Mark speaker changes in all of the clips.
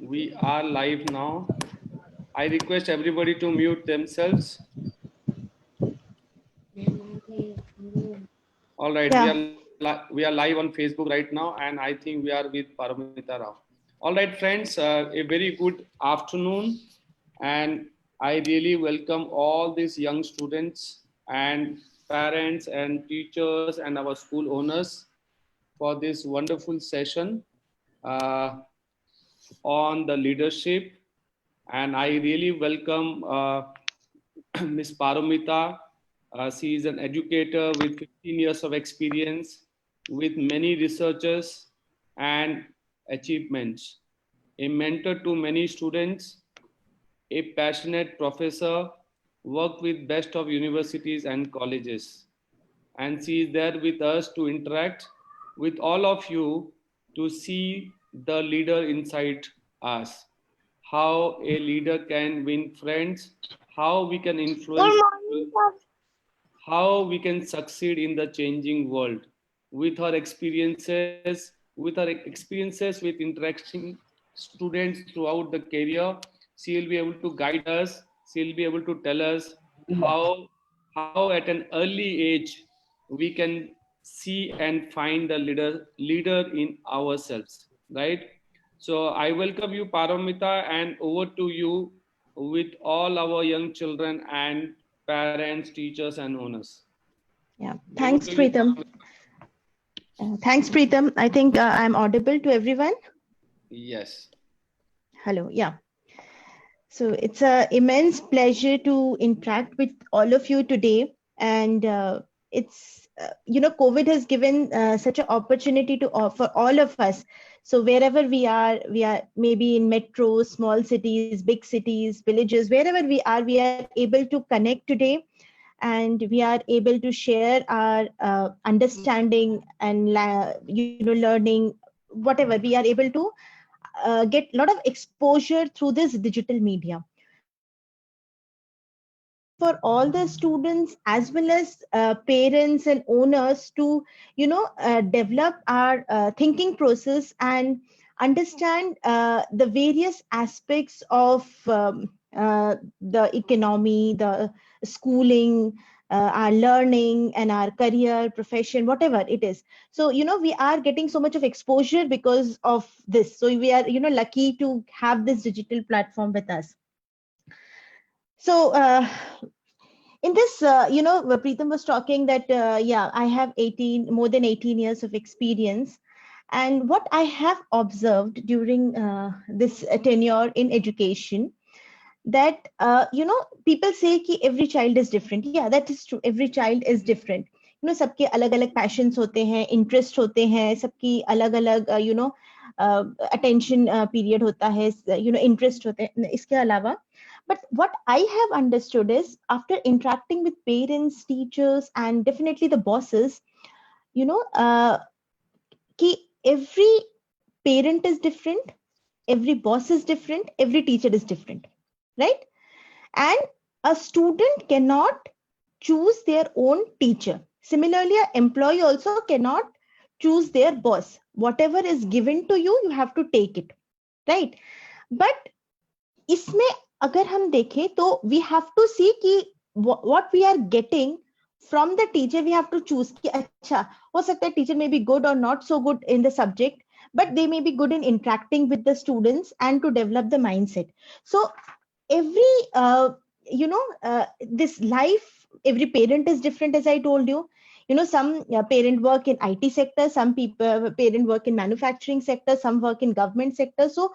Speaker 1: We are live now. I request everybody to mute themselves. All right,
Speaker 2: Yeah.
Speaker 1: we are live on Facebook right now, and I think we are with Paramita Rao. All right, friends, a very good afternoon, and I really welcome all these young students and parents and teachers and our school owners for this wonderful session on the leadership. And I really welcome Ms. Paramita. She is an educator with 15 years of experience, with many researches and achievements, a mentor to many students, a passionate professor, worked with best of universities and colleges. And she is there with us to interact with all of you to see the leader inside us, how a leader can win friends, how we can influence people, how we can succeed in the changing world. With her experiences with interacting students throughout the career, she will be able to guide us. She will be able to tell us how at an early age we can see and find the leader in ourselves, right? So I welcome you, Paramita, and over to you with all our young children and parents, teachers, and owners.
Speaker 2: Yeah.
Speaker 1: Over
Speaker 2: Thanks,
Speaker 1: to you,
Speaker 2: Preetham.
Speaker 1: Paramita.
Speaker 2: Thanks, Preetham. I think I'm audible to everyone.
Speaker 1: Yes.
Speaker 2: Hello. Yeah. So it's an immense pleasure to interact with all of you today. And COVID has given such an opportunity to offer all of us. So wherever we are maybe in metros, small cities, big cities, villages, wherever we are able to connect today, and we are able to share our understanding and learning, whatever we are able to get a lot of exposure through this digital media. So I think it's important for all the students as well as parents and owners to develop our thinking process and understand the various aspects of the economy, the schooling, our learning and our career, profession, whatever it is. So we are getting so much of exposure because of this. So we are lucky to have this digital platform with us. So in this, Preetham was talking that, I have more than 18 years of experience. And what I have observed during this tenure in education, that, people say कि every child is different. Yeah, that is true. Every child is different. सबके अलग अलग passions होते हैं, interest होते हैं, सबकी अलग अलग, attention period होता है, interest होते हैं. इसके अलावा, but what I have understood is, after interacting with parents, teachers, and definitely the bosses, कि every parent is different, every boss is different, every teacher is different, right? And a student cannot choose their own teacher. Similarly, an employee also cannot choose their boss. Whatever is given to you, you have to take it, right? But इसमें अगर हम देखें तो we have to see कि what we are getting from the teacher. We have to choose कि अच्छा हो सकता है teacher may be good or not so good in the subject, but they may be good in interacting with the students and to develop the mindset. So every this life, every parent is different, as I told you. Some parent work in IT sector, some people parent work in manufacturing sector, some work in government sector. So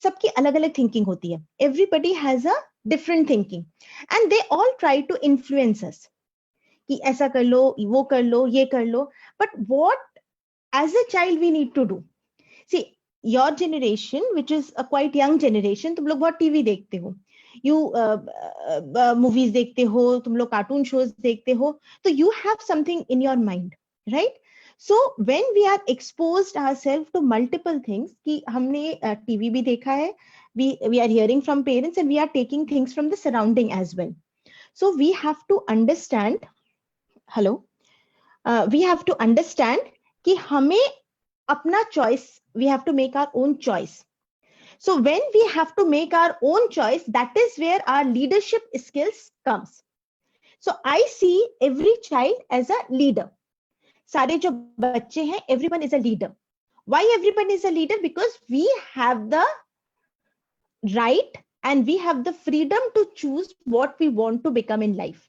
Speaker 2: सबकी अलग अलग thinking होती है. Everybody has a different thinking, and they all try to influence us कि ऐसा कर लो, वो कर लो, ये कर लो. But what as a child we need to do? See, your generation, which is a quite young generation, तुम लोग बहुत टीवी देखते हो, you movies देखते हो, तुम लोग कार्टून शोज देखते हो, तो you have something in your mind, right? So when we are exposed ourselves to multiple things, कि हमने टीवी भी देखा है, we are hearing from parents, and we are taking things from the surrounding as well. So we have to understand, we have to understand कि हमें अपना choice, we have to make our own choice. So when we have to make our own choice, that is where our leadership skills comes. So I see every child as a leader. सारे जो बच्चे हैं, everyone is a leader. Why everyone is a leader? Because we have the right and we have the freedom to choose what we want to become in life.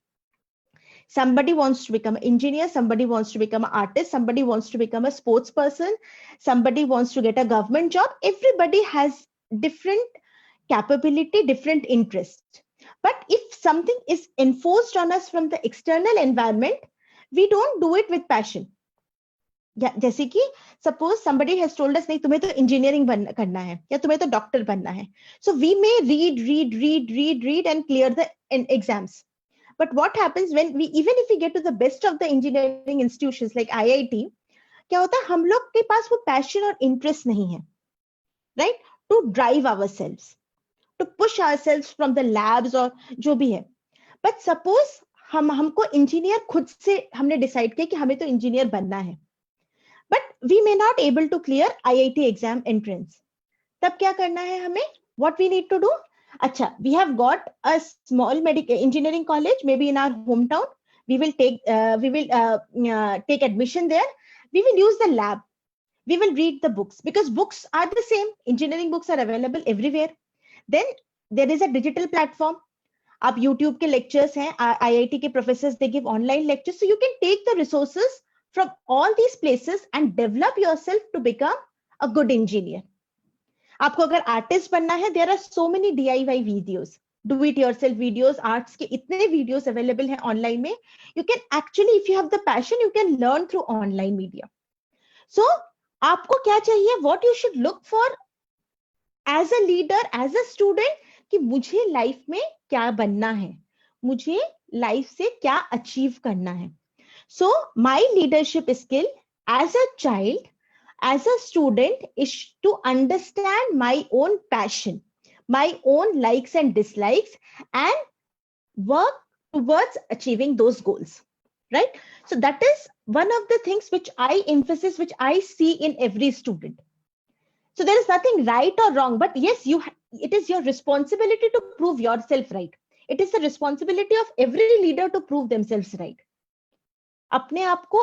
Speaker 2: Somebody wants to become an engineer, somebody wants to become an artist, somebody wants to become a sports person, somebody wants to get a government job. Everybody has different capability, different interest. But if something is enforced on us from the external environment, we don't do it with passion. जैसे कि suppose somebody has told us नहीं तुम्हें तो engineering करना है या तुम्हें तो doctor बनना है. So we may read and clear the exams. But what happens when we, even if we get to the best of the engineering institutions like IIT, क्या होता है हम लोग के पास वो passion और interest नहीं है, right? To drive ourselves, to push ourselves from the labs और जो भी है. But suppose हमको engineer खुद से हमने decide किया कि हमें तो engineer बनना है. But we may not able to clear IIT exam entrance. तब क्या करना है हमें? What we need to do? अच्छा, we have got a small medical engineering college, maybe in our hometown. We will take admission there. We will use the lab. We will read the books because books are the same. Engineering books are available everywhere. Then there is a digital platform. आप YouTube के lectures हैं, IIT के professors, they give online lectures. So you can take the resources from all these places and develop yourself to become a good engineer. आपको अगर artist बनना है, there are so many DIY videos, do it yourself videos, arts के इतने videos available हैं online में. You can actually, if you have the passion, you can learn through online media. So आपको क्या चाहिए? What you should look for as a leader, as a student, कि मुझे life में क्या बनना है, मुझे life से क्या achieve करना है. So my leadership skill as a child, as a student, is to understand my own passion, my own likes and dislikes, and work towards achieving those goals, right? So that is one of the things which I emphasize, which I see in every student. So there is nothing right or wrong, but yes, it is your responsibility to prove yourself right. It is the responsibility of every leader to prove themselves right. अपने आप को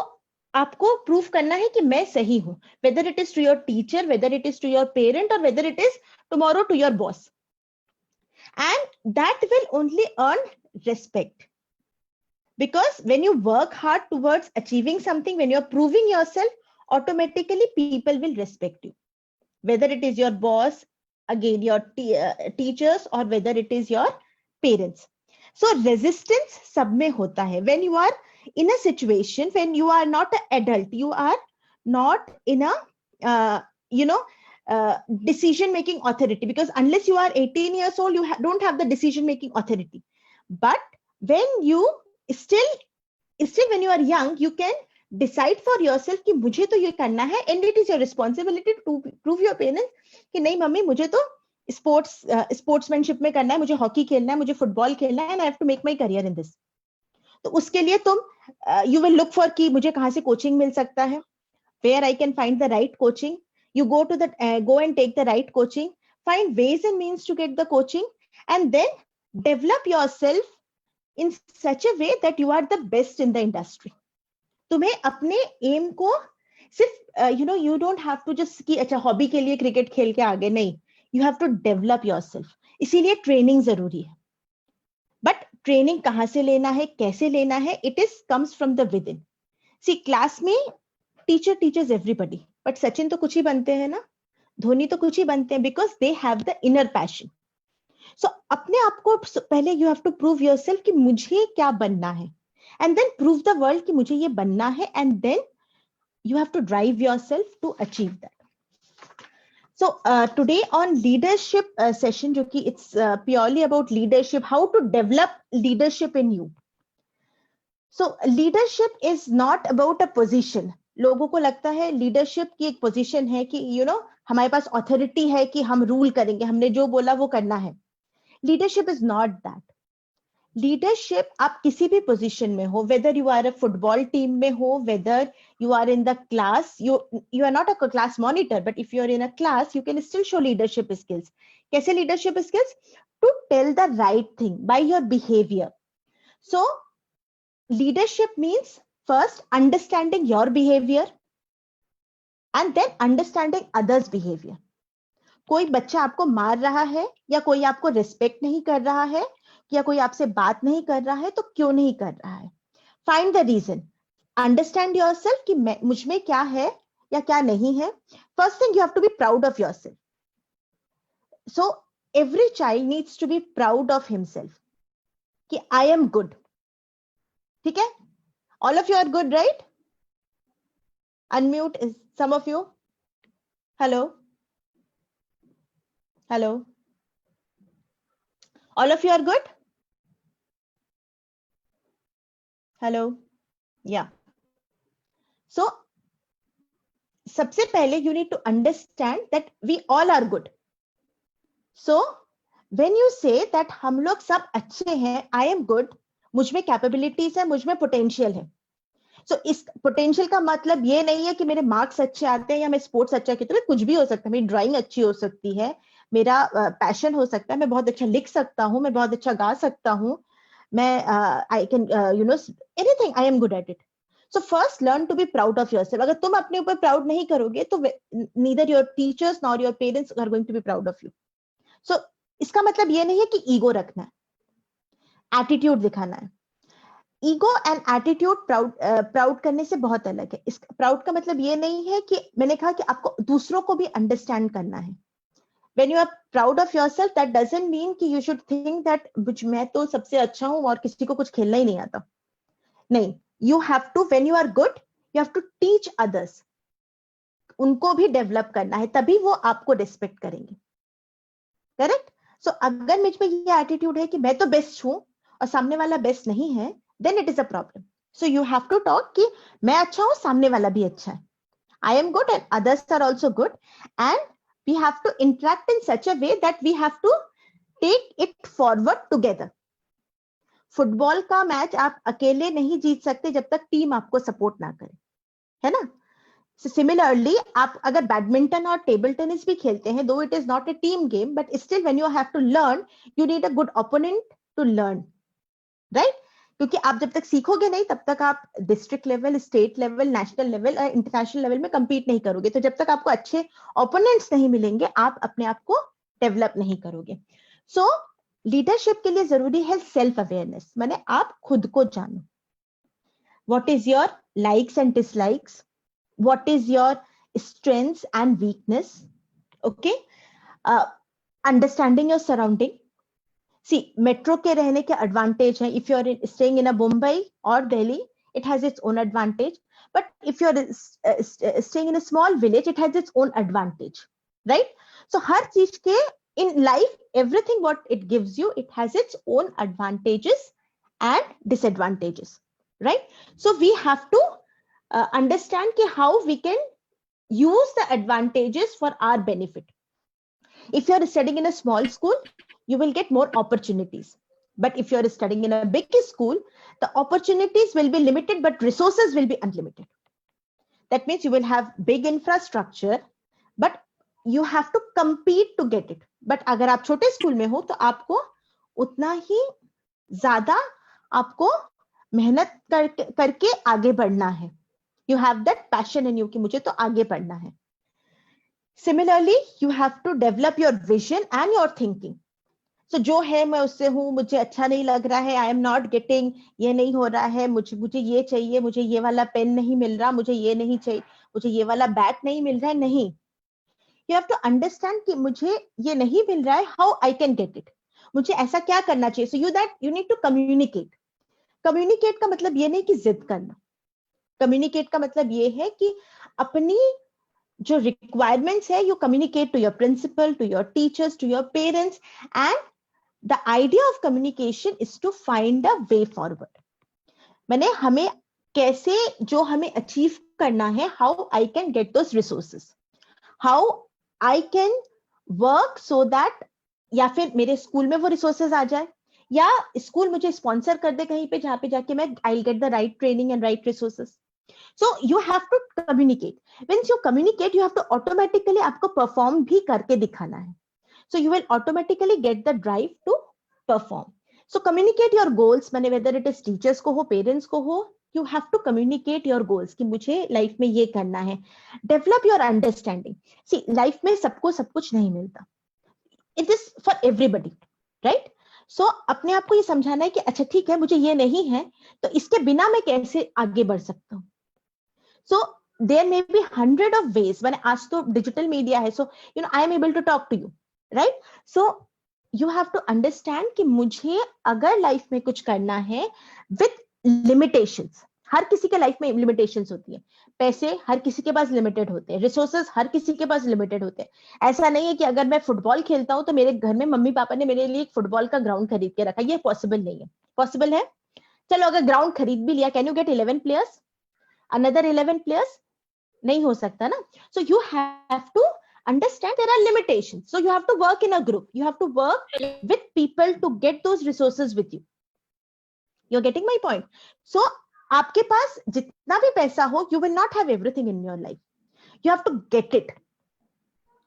Speaker 2: आपको prove करना है कि मैं सही हूं, whether it is to your teacher, whether it is to your parent, or whether it is tomorrow to your boss. And that will only earn respect. Because when you work hard towards achieving something, when you're proving yourself, automatically people will respect you. Whether it is your boss, again your teachers, or whether it is your parents. So resistance सब में होता है. When you are in a situation, when you are not an adult, you are not in a decision making authority, because unless you are 18 years old, you don't have the decision making authority. But when you still when you are young, you can decide for yourself कि मुझे तो ये करना है, and it is your responsibility to prove your parents कि नहीं mummy मुझे तो sportsmanship में करना है, मुझे हॉकी खेलना है, मुझे फुटबॉल खेलना है, and I have to make my career in this. तो उसके लिए तुम you will look for कि मुझे कहाँ से कोचिंग मिल सकता है, where I can find the right coaching. You go and take the right coaching, find ways and means to get the coaching, and then develop yourself in such a way that you are the best in the industry. तुम्हें अपने aim को सिर्फ you don't have to just कि अच्छा hobby के लिए cricket खेल के आगे, नहीं, you have to develop yourself. इसीलिए training जरूरी है. But training कहाँ से लेना है, कैसे लेना है, it comes from the within. See, class में teacher teaches everybody, but Sachin तो कुछ ही बनते हैं ना, धोनी तो कुछ ही बनते हैं, because they have the inner passion. So अपने आप को पहले you have to prove yourself कि मुझे क्या बनना है, and then prove the world कि मुझे ये बनना है, and then you have to drive yourself to achieve that. So today on leadership session, जो कि it's purely about leadership, how to develop leadership in you. So leadership is not about a position. लोगों को लगता है leadership की एक position है कि हमारे पास authority है कि हम rule करेंगे, हमने जो बोला वो करना है. Leadership is not that. Leadership आप किसी भी पोजीशन में हो, whether you are a football team में हो, whether you are in the class, you are not a class monitor, but if you are in a class you can still show leadership skills. कैसे leadership skills? To tell the right thing by your behaviour. So leadership means first understanding your behaviour and then understanding others behaviour. कोई बच्चा आपको मार रहा है या कोई आपको रिस्पेक्ट नहीं कर रहा है या कोई आपसे बात नहीं कर रहा है, तो क्यों नहीं कर रहा है? Find the reason. Understand yourself कि मुझ में क्या है या क्या नहीं है. First thing, you have to be proud of yourself. So every child needs to be proud of himself कि आई एम गुड. ठीक है? All of you are good, right? Unmute some of you. Hello. Hello. All of you are good? Hello. Yeah. So, सबसे पहले you need to understand that we all are good. So, when you say that हम लोग सब अच्छे हैं, I am good, मुझ में capabilities है, मुझ में पोटेंशियल है. सो इस पोटेंशियल का मतलब ये नहीं है कि मेरे मार्क्स अच्छे आते हैं या मैं स्पोर्ट्स अच्छा की, तो कुछ भी हो सकता है. मेरी ड्राइंग अच्छी हो सकती है, मेरा पैशन हो सकता है, मैं बहुत अच्छा लिख सकता हूँ, मैं बहुत अच्छा गा सकता हूँ, मैं I can you know anything, I am good at it. So first learn to be proud of yourself. अगर तुम अपने ऊपर प्राउड नहीं करोगे तो neither your teachers nor your parents are going to be proud of you. So इसका मतलब ये नहीं है कि ईगो रखना है, एटीट्यूड दिखाना है. ईगो एंड एटीट्यूड प्राउड करने से बहुत अलग है. इस प्राउड का मतलब ये नहीं है कि मैंने कहा कि आपको दूसरों को भी अंडरस्टैंड करना है. When you are proud of yourself, that doesn't mean कि you should think that मैं तो सबसे अच्छा हूं और किसी को कुछ खेलना ही नहीं आता. नहीं, you have to, when you are good, you have to teach others. उनको भी डेवलप करना है, तभी वो आपको रिस्पेक्ट करेंगे. करेक्ट? सो अगर मुझ में ये एटीट्यूड है कि मैं तो बेस्ट हूं और सामने वाला बेस्ट नहीं है, then it is a problem. So you have to talk कि मैं अच्छा हूं, सामने वाला भी अच्छा है. I am good and others are also good, and we have to interact in such a way that we have to take it forward together. Football का मैच आप अकेले नहीं जीत सकते जब तक टीम आपको सपोर्ट ना करे, है ना? सिमिलरली आप अगर बैडमिंटन और टेबल टेनिस भी खेलते हैं, though it is not a team game, but still when you have to learn, you need a good opponent to learn, right? क्योंकि आप जब तक सीखोगे नहीं तब तक आप district level, state level, national level और इंटरनेशनल लेवल में compete नहीं करोगे. तो जब तक आपको अच्छे ओपोनेंट्स नहीं मिलेंगे, आप अपने आप को डेवलप नहीं करोगे. सो लीडरशिप के लिए जरूरी है सेल्फ अवेयरनेस, माने आप खुद को जानो. What is your likes and dislikes, what is your strengths and weakness. Okay, understanding your surrounding. See, metro के रहने के advantage हैं. If you are staying in a Mumbai or Delhi, it has its own advantage. But if you are staying in a small village, it has its own advantage, right? So हर चीज के in life, everything what it gives you, it has its own advantages and disadvantages, right? So we have to understand कि how we can use the advantages for our benefit. If you are studying in a small school, you will get more opportunities. But if you are studying in a big school, the opportunities will be limited, but resources will be unlimited. That means you will have big infrastructure, but you have to compete to get it. But अगर आप छोटे school में हो तो आपको उतना ही ज्यादा आपको मेहनत करके आगे बढ़ना है. You have that passion in you कि मुझे तो आगे बढ़ना है. Similarly, you have to develop your vision and your thinking. So जो है मैं उससे हूँ, मुझे अच्छा नहीं लग रहा है, आई एम नॉट गेटिंग, ये नहीं हो रहा है, मुझे ये चाहिए, मुझे ये वाला पेन नहीं मिल रहा, मुझे ये नहीं चाहिए, मुझे ये वाला बैट नहीं मिल रहा है. नहीं, यू हैव टू अंडरस्टैंड कि मुझे ये नहीं मिल रहा है, how I can get it, मुझे ऐसा क्या करना चाहिए. So you need to communicate. Communicate का मतलब ये नहीं कि जिद करना. कम्युनिकेट का मतलब ये है कि अपनी जो रिक्वायरमेंट्स है, you communicate to your principal, to your teachers, to your parents, and the idea of communication is to find a way forward. मैंने हमें कैसे जो हमें अचीव करना है, how I can get those resources, how I can work so that या फिर मेरे स्कूल में वो रिसोर्सेज आ जाए, या स्कूल मुझे स्पॉन्सर कर दे कहीं पे जहाँ पे जाके मैं I get the right training and right resources. So you have to communicate. Once you communicate, you have to automatically आपको perform भी करके दिखाना है. So you will automatically get the drive to perform. So communicate your goals. माने whether it is teachers को हो, parents को हो, you have to communicate your goals कि मुझे life में ये करना है. Develop your understanding. See, life में सबको सब कुछ नहीं मिलता. It is for everybody, right? So अपने आप को ये समझाना है कि अच्छा ठीक है मुझे ये नहीं है तो इसके बिना मैं कैसे आगे बढ़ सकता हूँ. So there may be 100 of ways. When आज तो digital media है, so I am able to talk to you, right? So you have to understand कि मुझे अगर life में कुछ करना है with limitations. हर किसी के लाइफ में लिमिटेशंस होती है. पैसे हर किसी के पास लिमिटेड होते हैं, रिसोर्सेज हर किसी के पास लिमिटेड होते हैं. ऐसा नहीं है कि अगर मैं फुटबॉल खेलता हूं तो मेरे घर में मम्मी पापा ने मेरे लिए एक फुटबॉल का ग्राउंड खरीद के रखा. ये पॉसिबल नहीं है. पॉसिबल है, चलो अगर ग्राउंड खरीद भी लिया, can you get 11 players, another 11 players? नहीं हो सकता ना. So you have to understand there are limitations. So you have to work in a group. You have to work with people to get those resources with you. You're getting my point? So आपके पास जितना भी पैसा हो, you will not have everything in your life. You have to get it,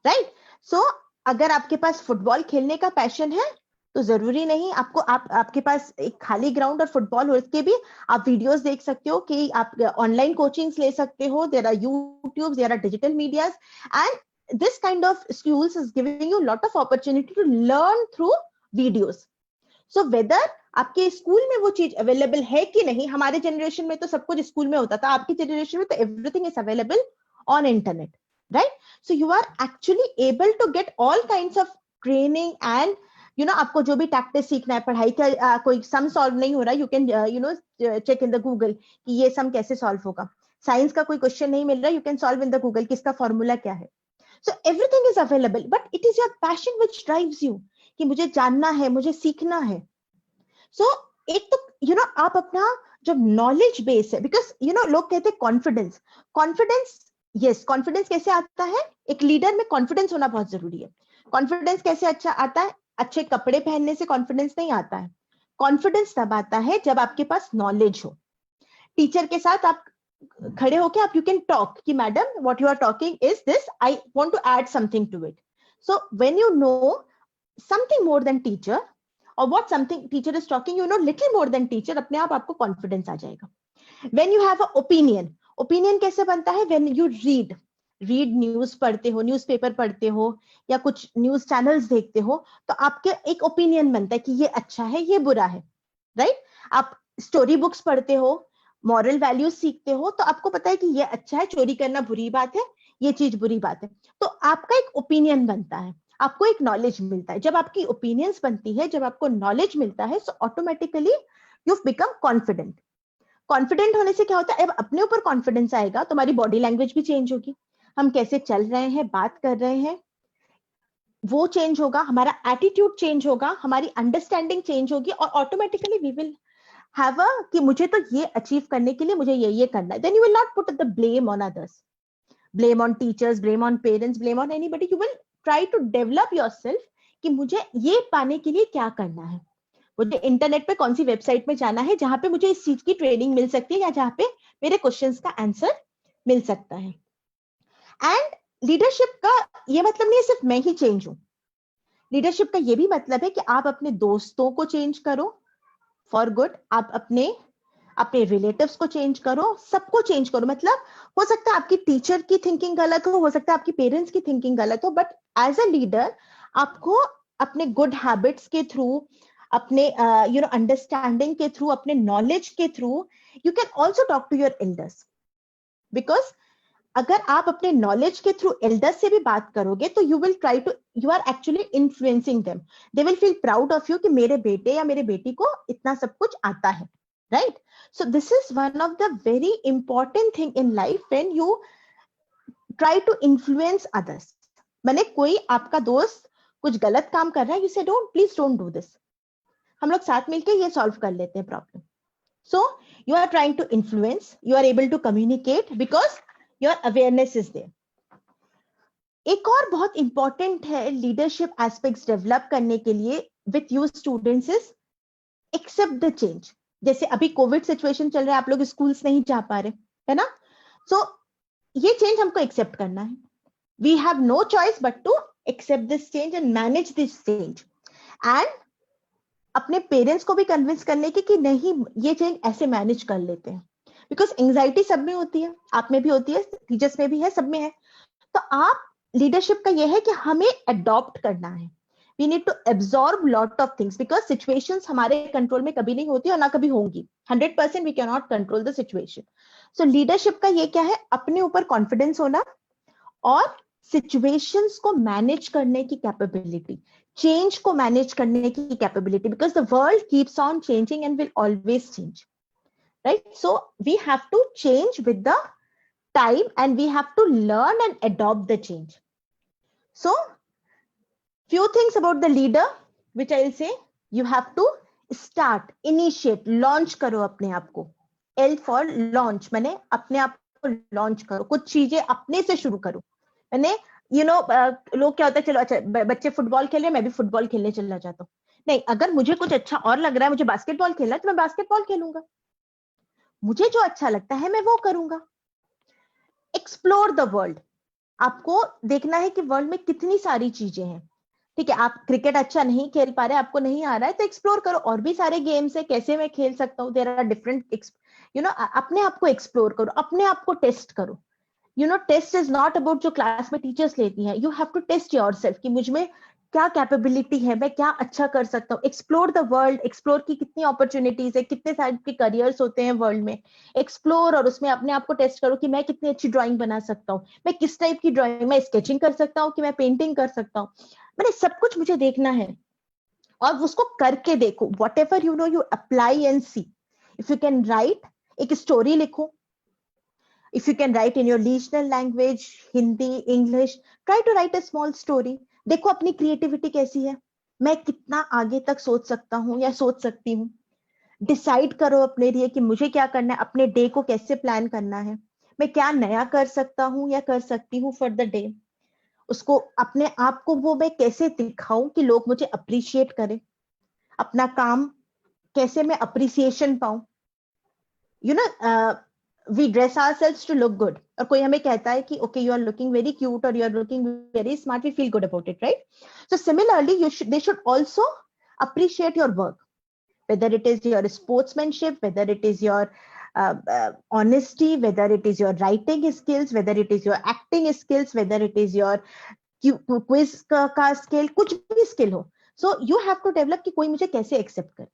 Speaker 2: right? So अगर आपके पास football खेलने का passion है तो जरूरी नहीं आपको आपके पास एक खाली ग्राउंड और फुटबॉल हो के भी आप वीडियोस देख सकते हो कि आप ऑनलाइन कोचिंग्स ले सकते हो. There are YouTube, there are digital medias and this kind of schools is giving you lot of opportunity to learn through videos. So whether आपके स्कूल में वो चीज अवेलेबल है कि नहीं. हमारे जनरेशन में तो सब कुछ स्कूल में होता था, आपकी जनरेशन में तो everything is available on internet, right? So you are actually able to get all kinds of training and आपको जो भी टैक्टिस सीखना है, पढ़ाई का कोई सम सॉल्व नहीं हो रहा, you can check in the Google कि ये सम कैसे सॉल्व होगा. साइंस का कोई क्वेश्चन नहीं मिल रहा, you can solve in the Google कि इसका फॉर्मूला क्या है. So everything is available, but it is your passion which drives you कि मुझे जानना है, मुझे सीखना है. सो एक तो आप अपना जो नॉलेज बेस है, बिकॉज लोग कहते हैं कॉन्फिडेंस. यस, कॉन्फिडेंस कैसे आता है? एक लीडर में कॉन्फिडेंस होना बहुत जरूरी है. कॉन्फिडेंस कैसे अच्छा आता है? अच्छे कपड़े पहनने से कॉन्फिडेंस नहीं आता है. कॉन्फिडेंस तब आता है जब आपके पास नॉलेज हो. टीचर के साथ आप खड़े होके आप यू कैन टॉक कि madam what you are talking is this, I want to add something to it. So when you know something more than teacher और what something teacher is talking, you know little more than teacher, अपने आप आपको confidence आ जाएगा. When you have a opinion कैसे बनता है? When you read news पढ़ते हो, न्यूज़पेपर पढ़ते हो या कुछ न्यूज चैनल्स देखते हो, तो आपके एक ओपिनियन बनता है कि ये अच्छा है, ये बुरा है, राइट? आप स्टोरी बुक्स पढ़ते हो, मॉरल वैल्यूज सीखते हो, तो आपको पता है कि ये अच्छा है, चोरी करना बुरी बात है, ये चीज बुरी बात है. तो आपका एक ओपिनियन बनता है, आपको एक नॉलेज मिलता है. जब आपकी ओपिनियंस बनती है, जब आपको नॉलेज मिलता है, so automatically you become confident. Confident होने से क्या होता है? अब अपने ऊपर कॉन्फिडेंस आएगा तो हमारी बॉडी लैंग्वेज भी चेंज होगी. हम कैसे चल रहे हैं, बात कर रहे हैं, वो चेंज होगा. हमारा एटीट्यूड चेंज होगा, हमारी अंडरस्टैंडिंग चेंज होगी और automatically we will have a कि मुझे तो ये अचीव करने के लिए मुझे ये करना है. Then you will not put the blame on others, blame on teachers, blame on parents, blame on anybody. You will try to develop yourself कि मुझे ये पाने के लिए क्या करना है, मुझे इंटरनेट पे कौन सी वेबसाइट में जाना है जहां पे मुझे इस चीज की ट्रेनिंग मिल सकती है या जहां पे मेरे क्वेश्चंस का आंसर मिल सकता है. एंड लीडरशिप का ये मतलब नहीं है सिर्फ मैं ही चेंज हूं. लीडरशिप का ये भी मतलब है कि आप अपने दोस्तों को चेंज करो फॉर गुड, आप अपने रिलेटिव्स को चेंज करो, सबको चेंज करो. मतलब हो सकता है आपकी टीचर की थिंकिंग गलत हो सकता है आपकी पेरेंट्स की थिंकिंग गलत हो, बट एज अ लीडर आपको अपने गुड हैबिट्स के थ्रू, अपने अंडरस्टैंडिंग के थ्रू, अपने नॉलेज के through, you can also talk to your elders. Because अगर आप अपने नॉलेज के थ्रू एल्डर्स से भी बात करोगे तो you are actually influencing them. They will feel proud of you कि मेरे बेटे या मेरे बेटी को इतना सब कुछ आता है, right? So this is one of the very important thing in life when you try to influence others. मैंने कोई आपका दोस्त कुछ गलत काम कर रहा है, यू से प्लीज डोंट डू दिस, हम लोग साथ मिलकर ये सॉल्व कर लेते हैं problem. So you are trying to influence, you are able to communicate because your awareness is there. एक और बहुत इंपॉर्टेंट है लीडरशिप एस्पेक्ट्स डेवलप करने के लिए with you students is accept the change. जैसे अभी कोविड सिचुएशन चल रहा है, आप लोग स्कूल्स नहीं जा पा रहे, है ना? सो ये चेंज हमको एक्सेप्ट करना है. We have no choice but to accept this change and manage this change. And अपने पेरेंट्स को भी कन्विंस करने की कि नहीं, ये चेंज ऐसे मैनेज कर लेते हैं. बिकॉज एंग्जाइटी सब में होती है, आप में भी होती है, टीचर्स में भी है, सब में है. तो आप लीडरशिप का यह है कि हमें अडॉप्ट करना है. We need to absorb lot of things because situations हमारे कंट्रोल में कभी नहीं होती और ना कभी होंगी. 100% we can not control the situation. So leadership का ये क्या है? अपने ऊपर कॉन्फिडेंस होना और सिचुएशंस को मैनेज करने की कैपेबिलिटी, चेंज को मैनेज करने की capability, because the world keeps on changing and will always change, right? So we have to change with the time and we have to learn and adopt the change. So few things about the leader which I'll say. You have to start, initiate, launch करो अपने आप को. L for launch, मैंने अपने आप को launch करो, कुछ चीजें अपने से शुरू करो. मैंने लोग क्या होता है, चलो अच्छा बच्चे फुटबॉल खेल रहे हैं, मैं भी फुटबॉल खेलने चला जाता हूँ. नहीं, अगर मुझे कुछ अच्छा और लग रहा है, मुझे बास्केटबॉल खेलना है तो मैं बास्केटबॉल खेलूंगा. मुझे जो अच्छा लगता है मैं वो करूंगा. Explore the world. आपको देखना है कि वर्ल्ड में कितनी सारी चीजें हैं. ठीक है, आप क्रिकेट अच्छा नहीं खेल पा रहे, आपको नहीं आ रहा है, तो एक्सप्लोर करो, और भी सारे गेम्स है, कैसे मैं खेल सकता हूँ. देयर आर डिफरेंट, अपने आप को एक्सप्लोर करो, अपने आप को टेस्ट करो. टेस्ट इज नॉट अबाउट जो क्लास में टीचर्स लेती हैं. You have to test yourself कि मुझ में क्या कैपेबिलिटी है, मैं क्या अच्छा कर सकता हूँ. Explore the world. एक्सप्लोर की कितनी अपॉर्चुनिटीज है, कितने सारे के करियर्स होते हैं वर्ल्ड में. एक्सप्लोर और उसमें अपने आप को टेस्ट करो कि मैं कितनी अच्छी ड्राइंग बना सकता हूँ, मैं किस टाइप की ड्राइंग, मैं स्केचिंग कर सकता हूँ कि मैं पेंटिंग कर सकता हूँ. मैंने सब कुछ मुझे देखना है और उसको करके देखो. Whatever you apply and see. If you can write, एक स्टोरी लिखो. If you can write in your regional language, Hindi, English, try to write a small story. देखो अपनी क्रिएटिविटी कैसी है, मैं कितना आगे तक सोच सकता हूँ या सोच सकती हूँ. डिसाइड करो अपने लिए कि मुझे क्या करना है, अपने डे को कैसे प्लान करना है, मैं क्या नया कर सकता हूँ या कर सकती हूँ फॉर द डे. उसको अपने आप को वो मैं कैसे दिखाऊं कि लोग मुझे अप्रिशिएट करें, अपना काम कैसे मैं अप्रिसिएशन पाऊं. We dress ourselves to look good. और कोई हमें कहता है कि okay, you are looking very cute or you are looking very smart, we feel good about it, right? So similarly, they should also appreciate your work, whether it is your sportsmanship, whether it is your honesty, whether it is your writing skills, whether it is your acting skills, whether it is your quiz का skill, कुछ भी skill हो. So you have to develop कि कोई मुझे कैसे accept करे.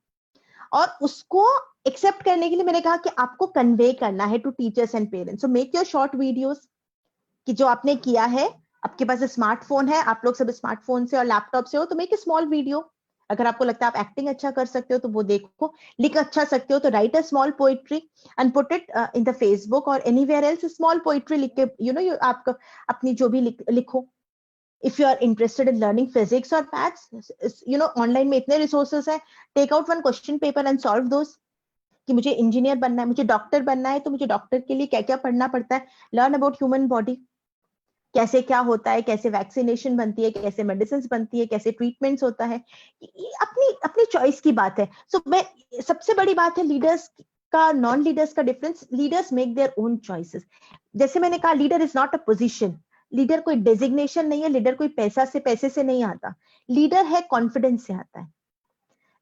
Speaker 2: और उसको एक्सेप्ट करने के लिए मैंने कहा कि आपको कन्वे करना है to teachers and parents. So make your short videos कि जो आपने किया है. आपके पास स्मार्टफोन है, आप लोग सब स्मार्टफोन से और लैपटॉप से हो, तो मेक ए स्मॉल वीडियो. अगर आपको लगता है आप एक्टिंग अच्छा कर सकते हो तो वो देखो. लिख अच्छा सकते हो तो right a small poetry and put it in the Facebook और एनीवेयर एल्स. स्मॉल पोइट्री लिख के आप अपनी जो भी लिखो. If you are interested in learning physics or maths, online में इतने resources हैं. Take out one question paper and solve those. कि मुझे इंजीनियर बनना है, मुझे डॉक्टर बनना है, तो मुझे डॉक्टर के लिए क्या क्या पढ़ना पड़ता है. लर्न अबाउट ह्यूमन बॉडी, कैसे क्या होता है, कैसे वैक्सीनेशन बनती है, कैसे मेडिसिन बनती है, कैसे ट्रीटमेंट्स होता है. अपनी अपनी चॉइस की बात है. सो मैं सबसे बड़ी बात है लीडर्स का नॉन लीडर्स का difference. Leaders make their own choices. जैसे मैंने कहा, leader is not a position. Leader कोई डेजिग्नेशन नहीं है. लीडर कोई पैसे से नहीं आता. लीडर है कॉन्फिडेंस से आता है.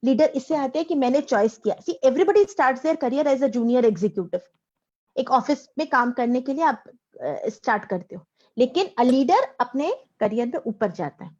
Speaker 2: लीडर इससे आते हैं कि मैंने चॉइस किया. See, everybody starts their career as a junior executive. एक ऑफिस में काम करने के लिए आप स्टार्ट करते हो, लेकिन अ लीडर अपने करियर में ऊपर जाता है.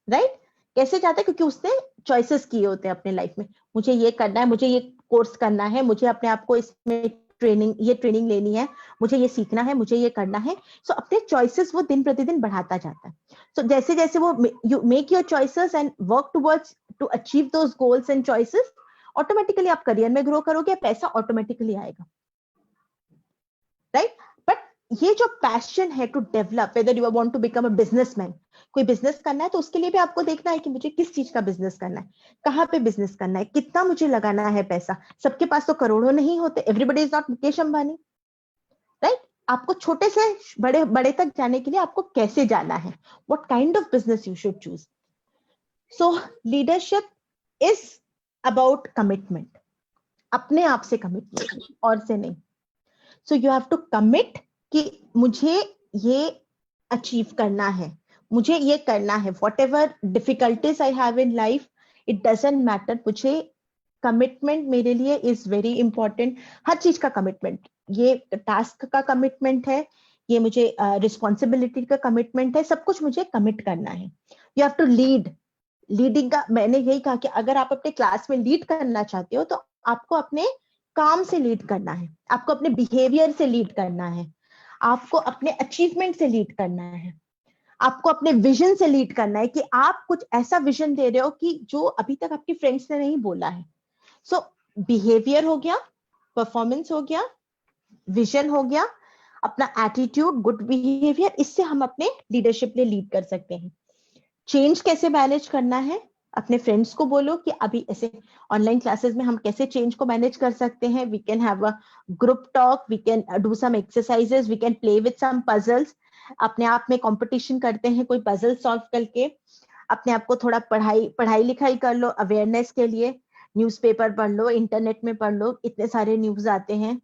Speaker 2: राइट? कैसे जाता है? क्योंकि उसने चॉइसेस किए होते हैं अपने लाइफ में. मुझे ये करना है, मुझे ये कोर्स करना है, मुझे अपने आप को इसमें ट्रेनिंग लेनी है, मुझे ये सीखना है, मुझे ये करना है. सो अपने चॉइसेस वो दिन प्रतिदिन बढ़ाता जाता है. सो जैसे जैसे वो you make your choices and work towards to achieve those goals and choices, automatically आप करियर में ग्रो करोगे, पैसा ऑटोमेटिकली आएगा. राइट? बट ये जो पैशन है to develop, whether you want to become a businessman, कोई बिजनेस करना है तो उसके लिए भी आपको देखना है कि मुझे किस चीज का बिजनेस करना है, कहाँ पे बिजनेस करना है, कितना मुझे लगाना है पैसा. सबके पास तो करोड़ों नहीं होते. Everybody is not Mukesh Ambani. Right? आपको छोटे से बड़े तक जाने के लिए आपको कैसे जाना है, what kind of business you should choose. So leadership is about commitment, अपने आप से कमिटमेंट, और से नहीं. So you have to commit कि मुझे ये अचीव करना है, मुझे ये करना है. What ever difficulties I have in life, it doesn't matter. मुझे कमिटमेंट मेरे लिए इज वेरी इंपॉर्टेंट. हर चीज का कमिटमेंट, ये टास्क का कमिटमेंट है, ये मुझे रिस्पॉन्सिबिलिटी का कमिटमेंट है, सब कुछ मुझे कमिट करना है. You have to lead. Leading का मैंने यही कहा कि अगर आप अपने क्लास में लीड करना चाहते हो तो आपको अपने काम से लीड करना है, आपको अपने बिहेवियर से लीड करना है, आपको अपने अचीवमेंट से लीड करना है, आपको अपने विजन से लीड करना है कि आप कुछ ऐसा विजन दे रहे हो कि जो अभी तक आपके फ्रेंड्स ने नहीं बोला है. सो बिहेवियर हो गया, परफॉर्मेंस हो गया, विजन हो गया, अपना एटीट्यूड, गुड बिहेवियर, इससे हम अपने लीडरशिप में लीड कर सकते हैं. चेंज कैसे मैनेज करना है, अपने फ्रेंड्स को बोलो कि अभी ऐसे ऑनलाइन क्लासेस में हम कैसे चेंज को मैनेज कर सकते हैं. We can have a group talk, we can do some exercises, we can play with some puzzles. अपने आप में कंपटीशन करते हैं कोई पजल सॉल्व करके. अपने आप को थोड़ा पढ़ाई लिखाई कर लो अवेयरनेस के लिए. न्यूज़पेपर पढ़ लो, इंटरनेट में पढ़ लो, इतने सारे न्यूज आते हैं.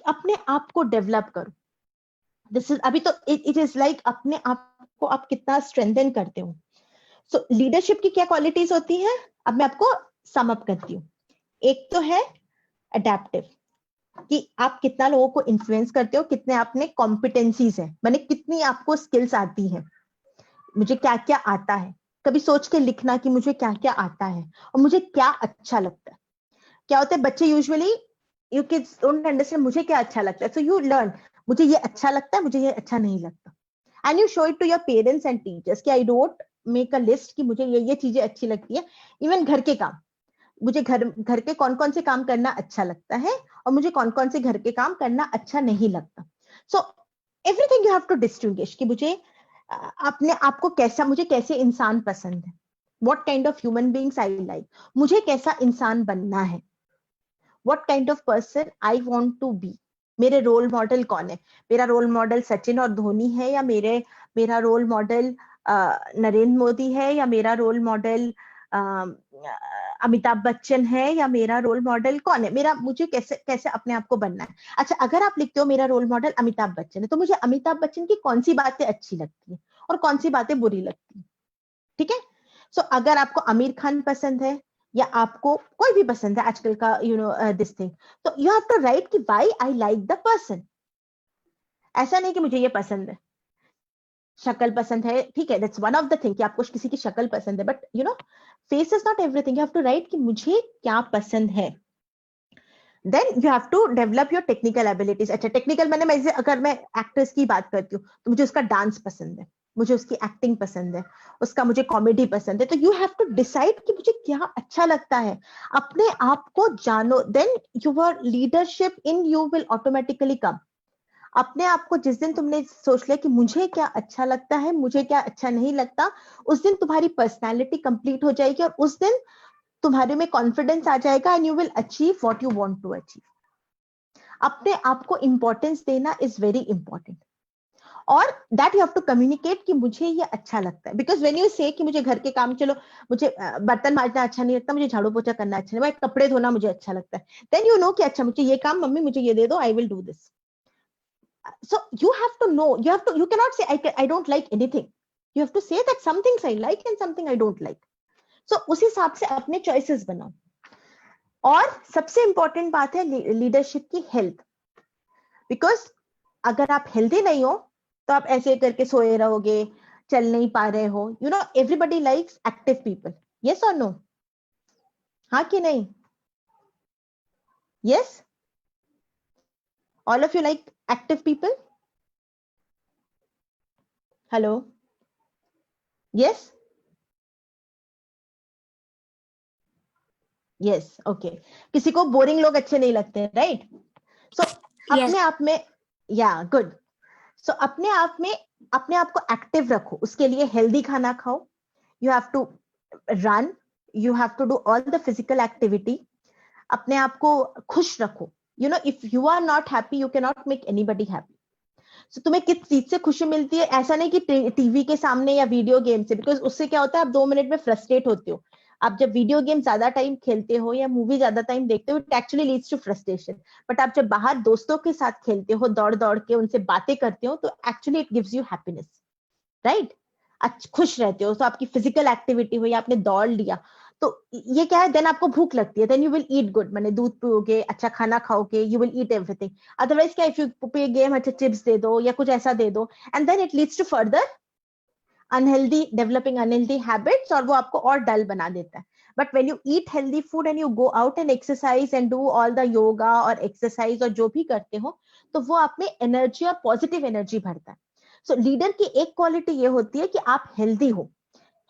Speaker 2: अपने आप को डेवलप करो. दिस इज अभी तो इट इज लाइक अपने आप को आप कितना स्ट्रेंथन करते हो. सो लीडरशिप की क्या क्वालिटीज होती हैं, अब मैं आपको सम अप करती हूँ. एक तो है अडेप्टिव, कि आप कितना लोगों को इन्फ्लुएंस करते हो, कितने आप में कॉम्पिटेंसीज है, माने कितनी आपको स्किल्स आती हैं. मुझे क्या क्या आता है, कभी सोच के लिखना कि मुझे क्या क्या आता है और मुझे क्या अच्छा लगता है. क्या होता है, बच्चे usually, you kids don't understand मुझे क्या अच्छा लगता है, सो यू लर्न मुझे ये अच्छा लगता है, मुझे ये अच्छा नहीं लगता, and you show it to your parents and teachers कि I don't make a list कि मुझे ये चीजें अच्छी लगती है. इवन घर के काम, मुझे घर के कौन कौन से काम करना अच्छा लगता है और मुझे कौन कौन से घर के काम करना अच्छा नहीं लगता. So everything you have to distinguish कि मुझे अपने आप को कैसा, मुझे कैसे इंसान पसंद है, what kind of human beings I like, मुझे कैसा इंसान बनना है, what kind of person I want to be. मेरे रोल मॉडल कौन है, मेरा रोल मॉडल सचिन और धोनी है, या मेरा रोल मॉडल नरेंद्र मोदी है, या मेरा रोल मॉडल अमिताभ बच्चन है, या मेरा रोल मॉडल कौन है, मेरा, मुझे कैसे कैसे अपने आप को बनना है. अच्छा, अगर आप लिखते हो मेरा रोल मॉडल अमिताभ बच्चन है, तो मुझे अमिताभ बच्चन की कौन सी बातें अच्छी लगती है और कौन सी बातें बुरी लगती है. ठीक है. सो अगर आपको आमिर खान पसंद है या आपको कोई भी पसंद है आजकल का, यू नो दिस थिंग, तो यू हैव टू राइट कि why I like the person. ऐसा नहीं कि मुझे ये पसंद है, शक्ल पसंद है, ठीक है, that's one of the thing कि आपको किसी की शक्ल पसंद है, but you know face is not everything. You have to write कि मुझे क्या पसंद है. Then you have to develop your technical abilities. अच्छा, टेक्निकल मैं अगर मैं एक्ट्रेस की बात करती हूँ तो मुझे उसका डांस पसंद है, मुझे उसकी एक्टिंग पसंद है, उसका मुझे कॉमेडी पसंद है. तो यू हैव टू डिसाइड कि मुझे क्या अच्छा लगता है. अपने आप को जानो, then your leadership in you will automatically come. अपने आप को जिस दिन तुमने सोच लिया कि मुझे क्या अच्छा लगता है, मुझे क्या अच्छा नहीं लगता, उस दिन तुम्हारी पर्सनैलिटी कंप्लीट हो जाएगी और उस दिन तुम्हारे में कॉन्फिडेंस आ जाएगा and you will achieve what you want to achieve. अपने आप को इंपॉर्टेंस देना इज वेरी इंपॉर्टेंट. और that you have to communicate कि मुझे ये अच्छा लगता है. बिकॉज व्हेन यू से कि मुझे घर के काम, चलो मुझे बर्तन मांजना अच्छा नहीं लगता, मुझे झाड़ू पोछा करना अच्छा नहीं, कपड़े धोना मुझे अच्छा लगता है, देन यू नो कि अच्छा मुझे ये काम, मम्मी मुझे ये दे दो, I will do this. So you have to know, you cannot say I don't like anything. You have to say that some things I like and something I don't like. So उस हिसाब से अपने choices बनाओ. और सबसे important बात है leadership की हेल्थ. बिकॉज अगर आप हेल्दी नहीं हो तो आप ऐसे करके सोए रहोगे, चल नहीं पा रहे हो. You know everybody likes active people. Yes और नो? हाँ कि नहीं? Yes, all of you like active people? Hello? Yes? Yes, okay. किसी को बोरिंग लोग अच्छे नहीं लगते, राइट? सो अपने आप में, या गुड. सो अपने आप को एक्टिव रखो. उसके लिए हेल्दी खाना खाओ. You have to run, you have to do all the physical activity. अपने आप को खुश रखो. You know if you are not happy you can not make anybody happy. So तुम्हें किस चीज से खुशी मिलती है? ऐसा नहीं कि टीवी के सामने या वीडियो गेम से, बिकॉज उससे क्या होता है आप 2 मिनट में फ्रस्ट्रेट होते हो. आप जब वीडियो गेम ज्यादा टाइम खेलते हो या मूवी ज्यादा टाइम देखते हो, it actually leads to frustration. But आप जब बाहर दोस्तों के साथ खेलते हो, दौड़ दौड़ के उनसे बातें करते हो, तो actually it gives you happiness, right? खुश रहते हो। तो आपकी फिजिकल एक्टिविटी हुई, आपने दौड़ लिया, तो ये क्या है, देन आपको भूख लगती है, then you will eat good, मैंने दूध पियोगे, अच्छा खाना खाओगे, you will eat everything. Otherwise क्या, इफ यू प्ले गेम, अच्छा चिप्स दे दो या कुछ ऐसा दे दो, and then it leads to further unhealthy, developing unhealthy habits, और वो आपको और डल बना देता है। But when you eat healthy food and you go out and exercise and do all the yoga और एक्सरसाइज और जो भी करते हो, तो वो आप में एनर्जी और पॉजिटिव एनर्जी भरता है। सो लीडर की एक क्वालिटी ये होती है कि आप हेल्दी हो,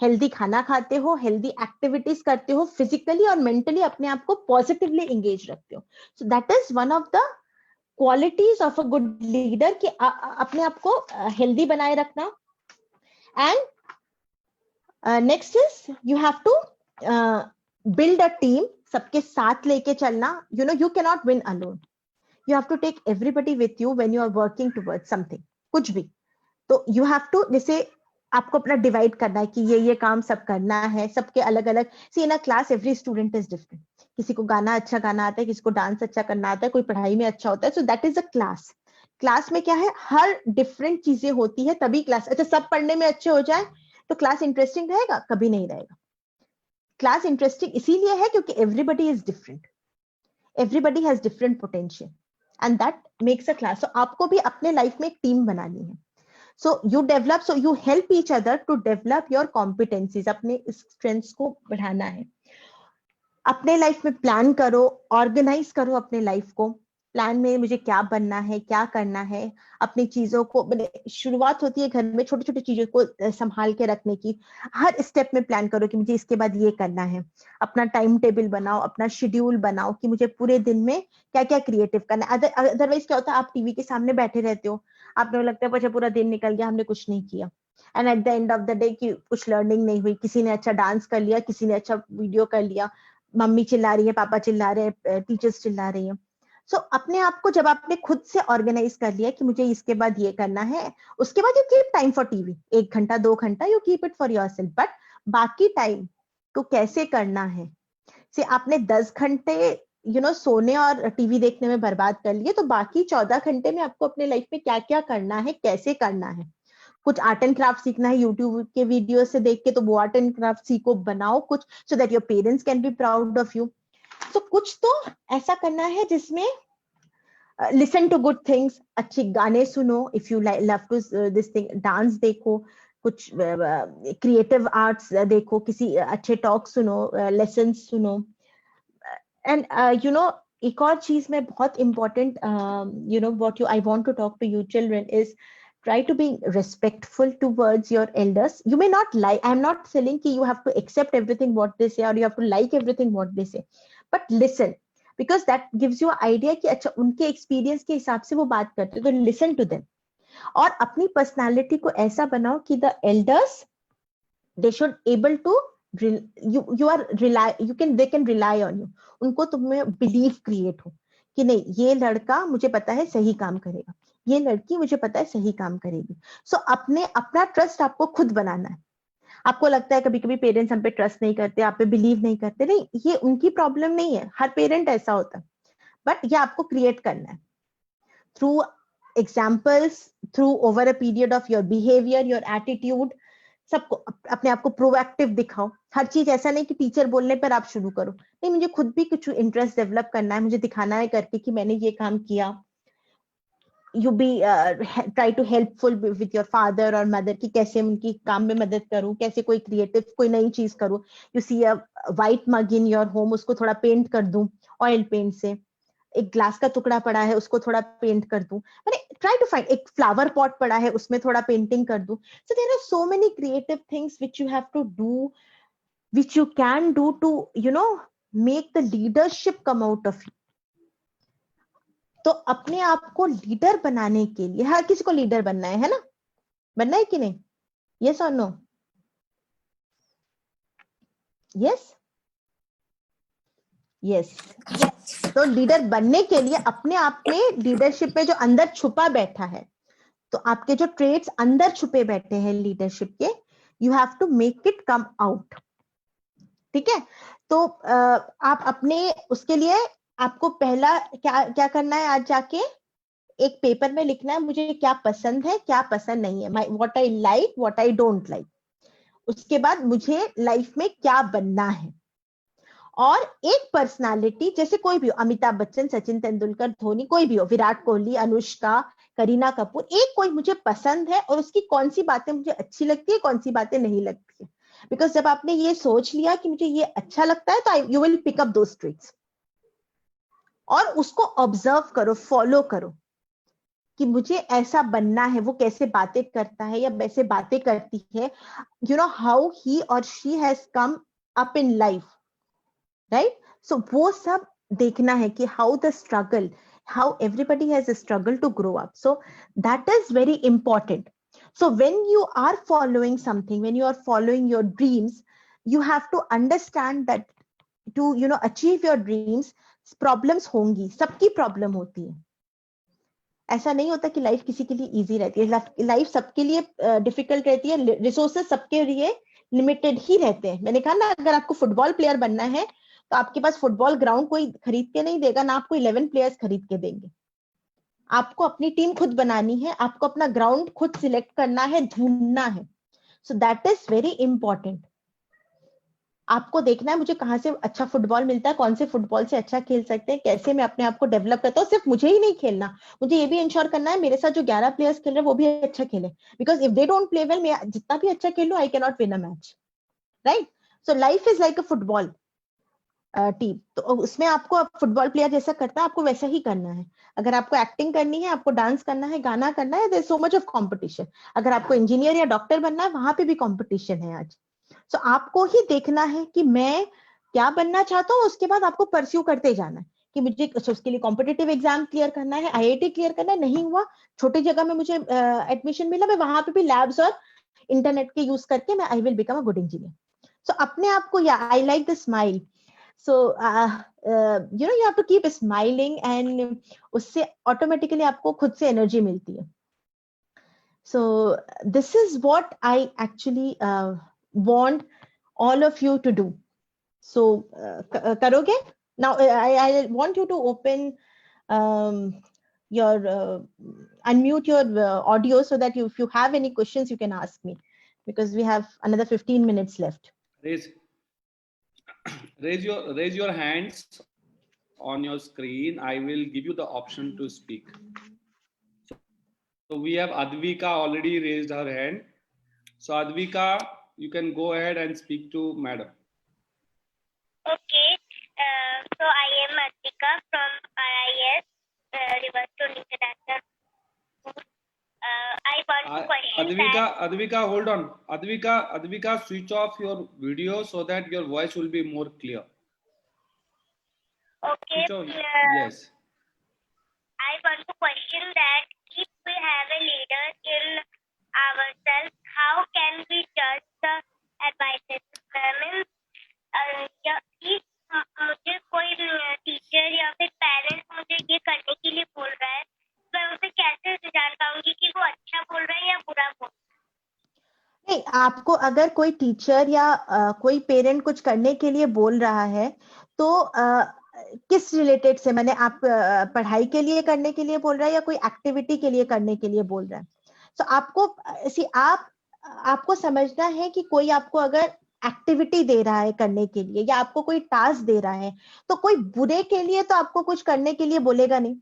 Speaker 2: हेल्दी खाना खाते हो, हेल्दी एक्टिविटीज करते हो, फिजिकली और मेंटली अपने आप को पॉजिटिवली एंगेज रखते हो। So that is one of the qualities of a good leader, कि अपने आप को हेल्दी बनाए रखना। And next is you have to build a team, सबके साथ लेके चलना। You know, you can not win alone, you have to take everybody with you when you are working towards something, कुछ भी। तो यू हैव टू, जैसे आपको अपना डिवाइड करना है कि ये काम सब करना है, सबके अलग अलग। See in a class every student is different, किसी को गाना अच्छा गाना आता है, किसी को डांस अच्छा करना आता है, कोई पढ़ाई में अच्छा होता है। सो that is a class. Class में क्या है, हर डिफरेंट चीजें होती है, तभी क्लास। अच्छा, सब पढ़ने में अच्छे हो जाए तो क्लास इंटरेस्टिंग रहेगा? कभी नहीं रहेगा। क्लास इंटरेस्टिंग इसीलिए है क्योंकि everybody is different, everybody has different potential, and that makes a class. So आपको भी अपने लाइफ में एक टीम बनानी है। So you develop, so you help each other to develop your competencies, अपने strengths को बढ़ाना है। अपने लाइफ में प्लान करो, ऑर्गेनाइज करो अपने लाइफ को। प्लान में मुझे क्या बनना है, क्या करना है, अपनी चीजों को, शुरुआत होती है घर में छोटी छोटी चीजों को संभाल के रखने की। हर स्टेप में प्लान करो कि मुझे इसके बाद ये करना है। अपना टाइम टेबल बनाओ, अपना शेड्यूल बनाओ कि मुझे पूरे दिन में क्या क्या क्रिएटिव करना है। अदरवाइज क्या होता है, आप टीवी के सामने बैठे रहते हो, आपको लगता है अच्छा पूरा दिन निकल गया, हमने कुछ नहीं किया, and at the end of the day की कुछ लर्निंग नहीं हुई। किसी ने अच्छा डांस कर लिया, किसी ने अच्छा वीडियो कर लिया, मम्मी चिल्ला रही है, पापा चिल्ला रहे हैं, टीचर्स चिल्ला रही हैं। सो अपने आप को जब आपने खुद से ऑर्गेनाइज कर लिया कि मुझे इसके बाद ये करना है, उसके बाद you keep time for TV, 1 घंटा 2 घंटा you keep it for yourself. But बाकी टाइम तो कैसे करना है, से आपने 10 घंटे सोने और टीवी देखने में बर्बाद कर लिए, तो बाकी 14 घंटे में आपको अपने लाइफ में क्या क्या करना है, कैसे करना है। कुछ आर्ट एंड क्राफ्ट सीखना है यूट्यूब के वीडियो से देख के, तो वो आर्ट एंड क्राफ्ट सीखो, बनाओ कुछ, so that your parents can be proud of you. तो कुछ तो ऐसा करना है जिसमें लिसन टू गुड थिंग्स, अच्छे गाने सुनो, if you love to this thing, dance देखो, कुछ क्रिएटिव आर्ट्स देखो, किसी अच्छे टॉक सुनो, लेसन सुनो। एंड एक और चीज में बहुत important, what you I want to talk to you children is try to be respectful towards your elders. You may not like, I'm not saying ki you have to accept everything what they say or you have to like everything what they say, but listen, because that gives you an idea कि अच्छा उनके experience के हिसाब से वो बात करते हैं, तो listen to them। और अपनी personality को ऐसा बनाओ कि the elders, they should able to they can rely on you। उनको तुम्हें belief create हो कि नहीं, ये लड़का मुझे पता है सही काम करेगा, ये लड़की मुझे पता है सही काम करेगी। सो अपना ट्रस्ट आपको खुद बनाना है। आपको लगता है कभी कभी पेरेंट्स हम पे ट्रस्ट नहीं करते, आप पे बिलीव नहीं करते, नहीं, ये उनकी प्रॉब्लम नहीं है, हर पेरेंट ऐसा होता है। बट ये आपको क्रिएट करना है through examples, through over a period of your behaviour, your attitude. सबको अपने आप को प्रोएक्टिव दिखाओ। हर चीज ऐसा नहीं कि टीचर बोलने पर आप शुरू करो, नहीं, मुझे खुद भी कुछ इंटरेस्ट डेवलप करना है, मुझे दिखाना है करके कि मैंने ये काम किया। You be try to helpful with your father और मदर कि कैसे उनकी काम में मदद करूं, कैसे कोई क्रिएटिव कोई नई चीज करूं। You see a white mug in your home, उसको थोड़ा पेंट कर दूं ऑयल पेंट से। एक ग्लास का टुकड़ा पड़ा है, उसको थोड़ा पेंट कर दूं। मैंने ट्राई टू फाइंड, एक फ्लावर पॉट पड़ा है, उसमें थोड़ा पेंटिंग कर दूं। So there are so many creative things which you have to do, which you can do to make the leadership come out of you. तो अपने आप को लीडर बनाने के लिए, हर किसी को लीडर बनना है ना? बनना है कि नहीं? यस और नो? Yes yes. तो लीडर बनने के लिए अपने आप में, लीडरशिप में जो अंदर छुपा बैठा है, तो आपके जो ट्रेड्स अंदर छुपे बैठे हैं लीडरशिप के, you have to make it come out. ठीक है। तो आप अपने उसके लिए आपको पहला क्या क्या करना है, आज जाके एक पेपर में लिखना है मुझे क्या पसंद है क्या पसंद नहीं है, what I like what I don't like. उसके बाद मुझे लाइफ में क्या बनना है, और एक पर्सनालिटी जैसे कोई भी हो, अमिताभ बच्चन, सचिन तेंदुलकर, धोनी, कोई भी हो, विराट कोहली, अनुष्का, करीना कपूर, एक कोई मुझे पसंद है और उसकी कौन सी बातें मुझे अच्छी लगती है, कौन सी बातें नहीं लगती है। बिकॉज जब आपने ये सोच लिया कि मुझे ये अच्छा लगता है तो you will pick up those traits, और उसको ऑब्जर्व करो, फॉलो करो कि मुझे ऐसा बनना है। वो कैसे बातें करता है या वैसे बातें करती है, यू नो हाउ ही और she has come up in life, right. So वो सब देखना है कि how the struggle, how everybody has a struggle to grow up, so that is very important. So when you are following something, when you are following your dreams, you have to understand that to achieve your dreams, problems होंगी, सबकी problem होती है। ऐसा नहीं होता कि life किसी के लिए इजी रहती है, लाइफ सबके लिए डिफिकल्ट रहती है, रिसोर्सेस सबके लिए लिमिटेड ही रहते हैं। मैंने कहा ना, अगर आपको फुटबॉल प्लेयर बनना है तो आपके पास फुटबॉल ग्राउंड कोई खरीद के नहीं देगा, ना आपको 11 प्लेयर्स खरीद के देंगे। आपको अपनी टीम खुद बनानी है, आपको अपना ग्राउंड खुद सिलेक्ट करना है, ढूंढना है। सो दैट इज वेरी इंपॉर्टेंट। आपको देखना है मुझे कहाँ से अच्छा फुटबॉल मिलता है, कौन से फुटबॉल से अच्छा खेल सकते हैं, कैसे मैं अपने आप को डेवलप करता हूँ। सिर्फ मुझे ही नहीं खेलना, मुझे ये भी इंश्योर करना है मेरे साथ जो 11 प्लेयर्स खेल रहे हैं वो भी अच्छा खेले, because if they don't play well, मैं जितना भी अच्छा खेलूं I can not win a match, right. So life is like a football team, तो उसमें आपको फुटबॉल प्लेयर जैसा करता है आपको वैसा ही करना है। अगर आपको एक्टिंग करनी है, आपको डांस करना है, गाना करना है, there is so much of competition. अगर आपको इंजीनियर या डॉक्टर बनना है, वहां पे भी कंपटीशन है आज। सो आपको ही देखना है कि मैं क्या बनना चाहता हूँ, उसके बाद आपको परस्यू करते जाना है कि मुझे उसके लिए कॉम्पिटिटिव एग्जाम क्लियर करना है, आईआईटी क्लियर करना है। नहीं हुआ, छोटी जगह में मुझे एडमिशन मिला, मैं वहां पे भी लैब्स और इंटरनेट के यूज करके मैं I will become a good engineer. So अपने आप को, या I like the smile, so you have to keep smiling, and उससे ऑटोमेटिकली आपको खुद से एनर्जी मिलती है। So this is what I actually want all of you to do. So karoge now. I want you to open your unmute your audio so that if you have any questions you can ask me, because we have another 15 minutes left.
Speaker 1: Raise your hands on your screen. I will give you the option to speak. So we have Advika already raised her hand. So Advika, you can go ahead and speak to madam.
Speaker 3: Okay, so I am Advika from RIS, Riverstone International School. I want to question
Speaker 1: Advika, hold on. Advika, switch off your video so that your voice will be more clear.
Speaker 3: Okay.
Speaker 1: Yes.
Speaker 3: I want to question that if we have a leader in ourselves, how can we judge the advices? Means, मुझे कोई teacher या फिर parents मुझे ये करने के लिए बोल रहा है, मैं उसे कैसे जान पाऊंगी कि वो अच्छा बोल रहा है या बुरा बोल रहा है?
Speaker 2: नहीं, आपको अगर कोई टीचर या कोई पेरेंट कुछ करने के लिए बोल रहा है तो किस रिलेटेड से, मैंने आप पढ़ाई के लिए करने के लिए बोल रहा है या कोई एक्टिविटी के लिए करने के लिए बोल रहा है। तो आपको समझना है कि कोई आपको अगर एक्टिविटी दे रहा है करने के लिए या आपको कोई टास्क दे रहा है, तो कोई बुरे के लिए तो आपको कुछ करने के लिए बोलेगा नहीं।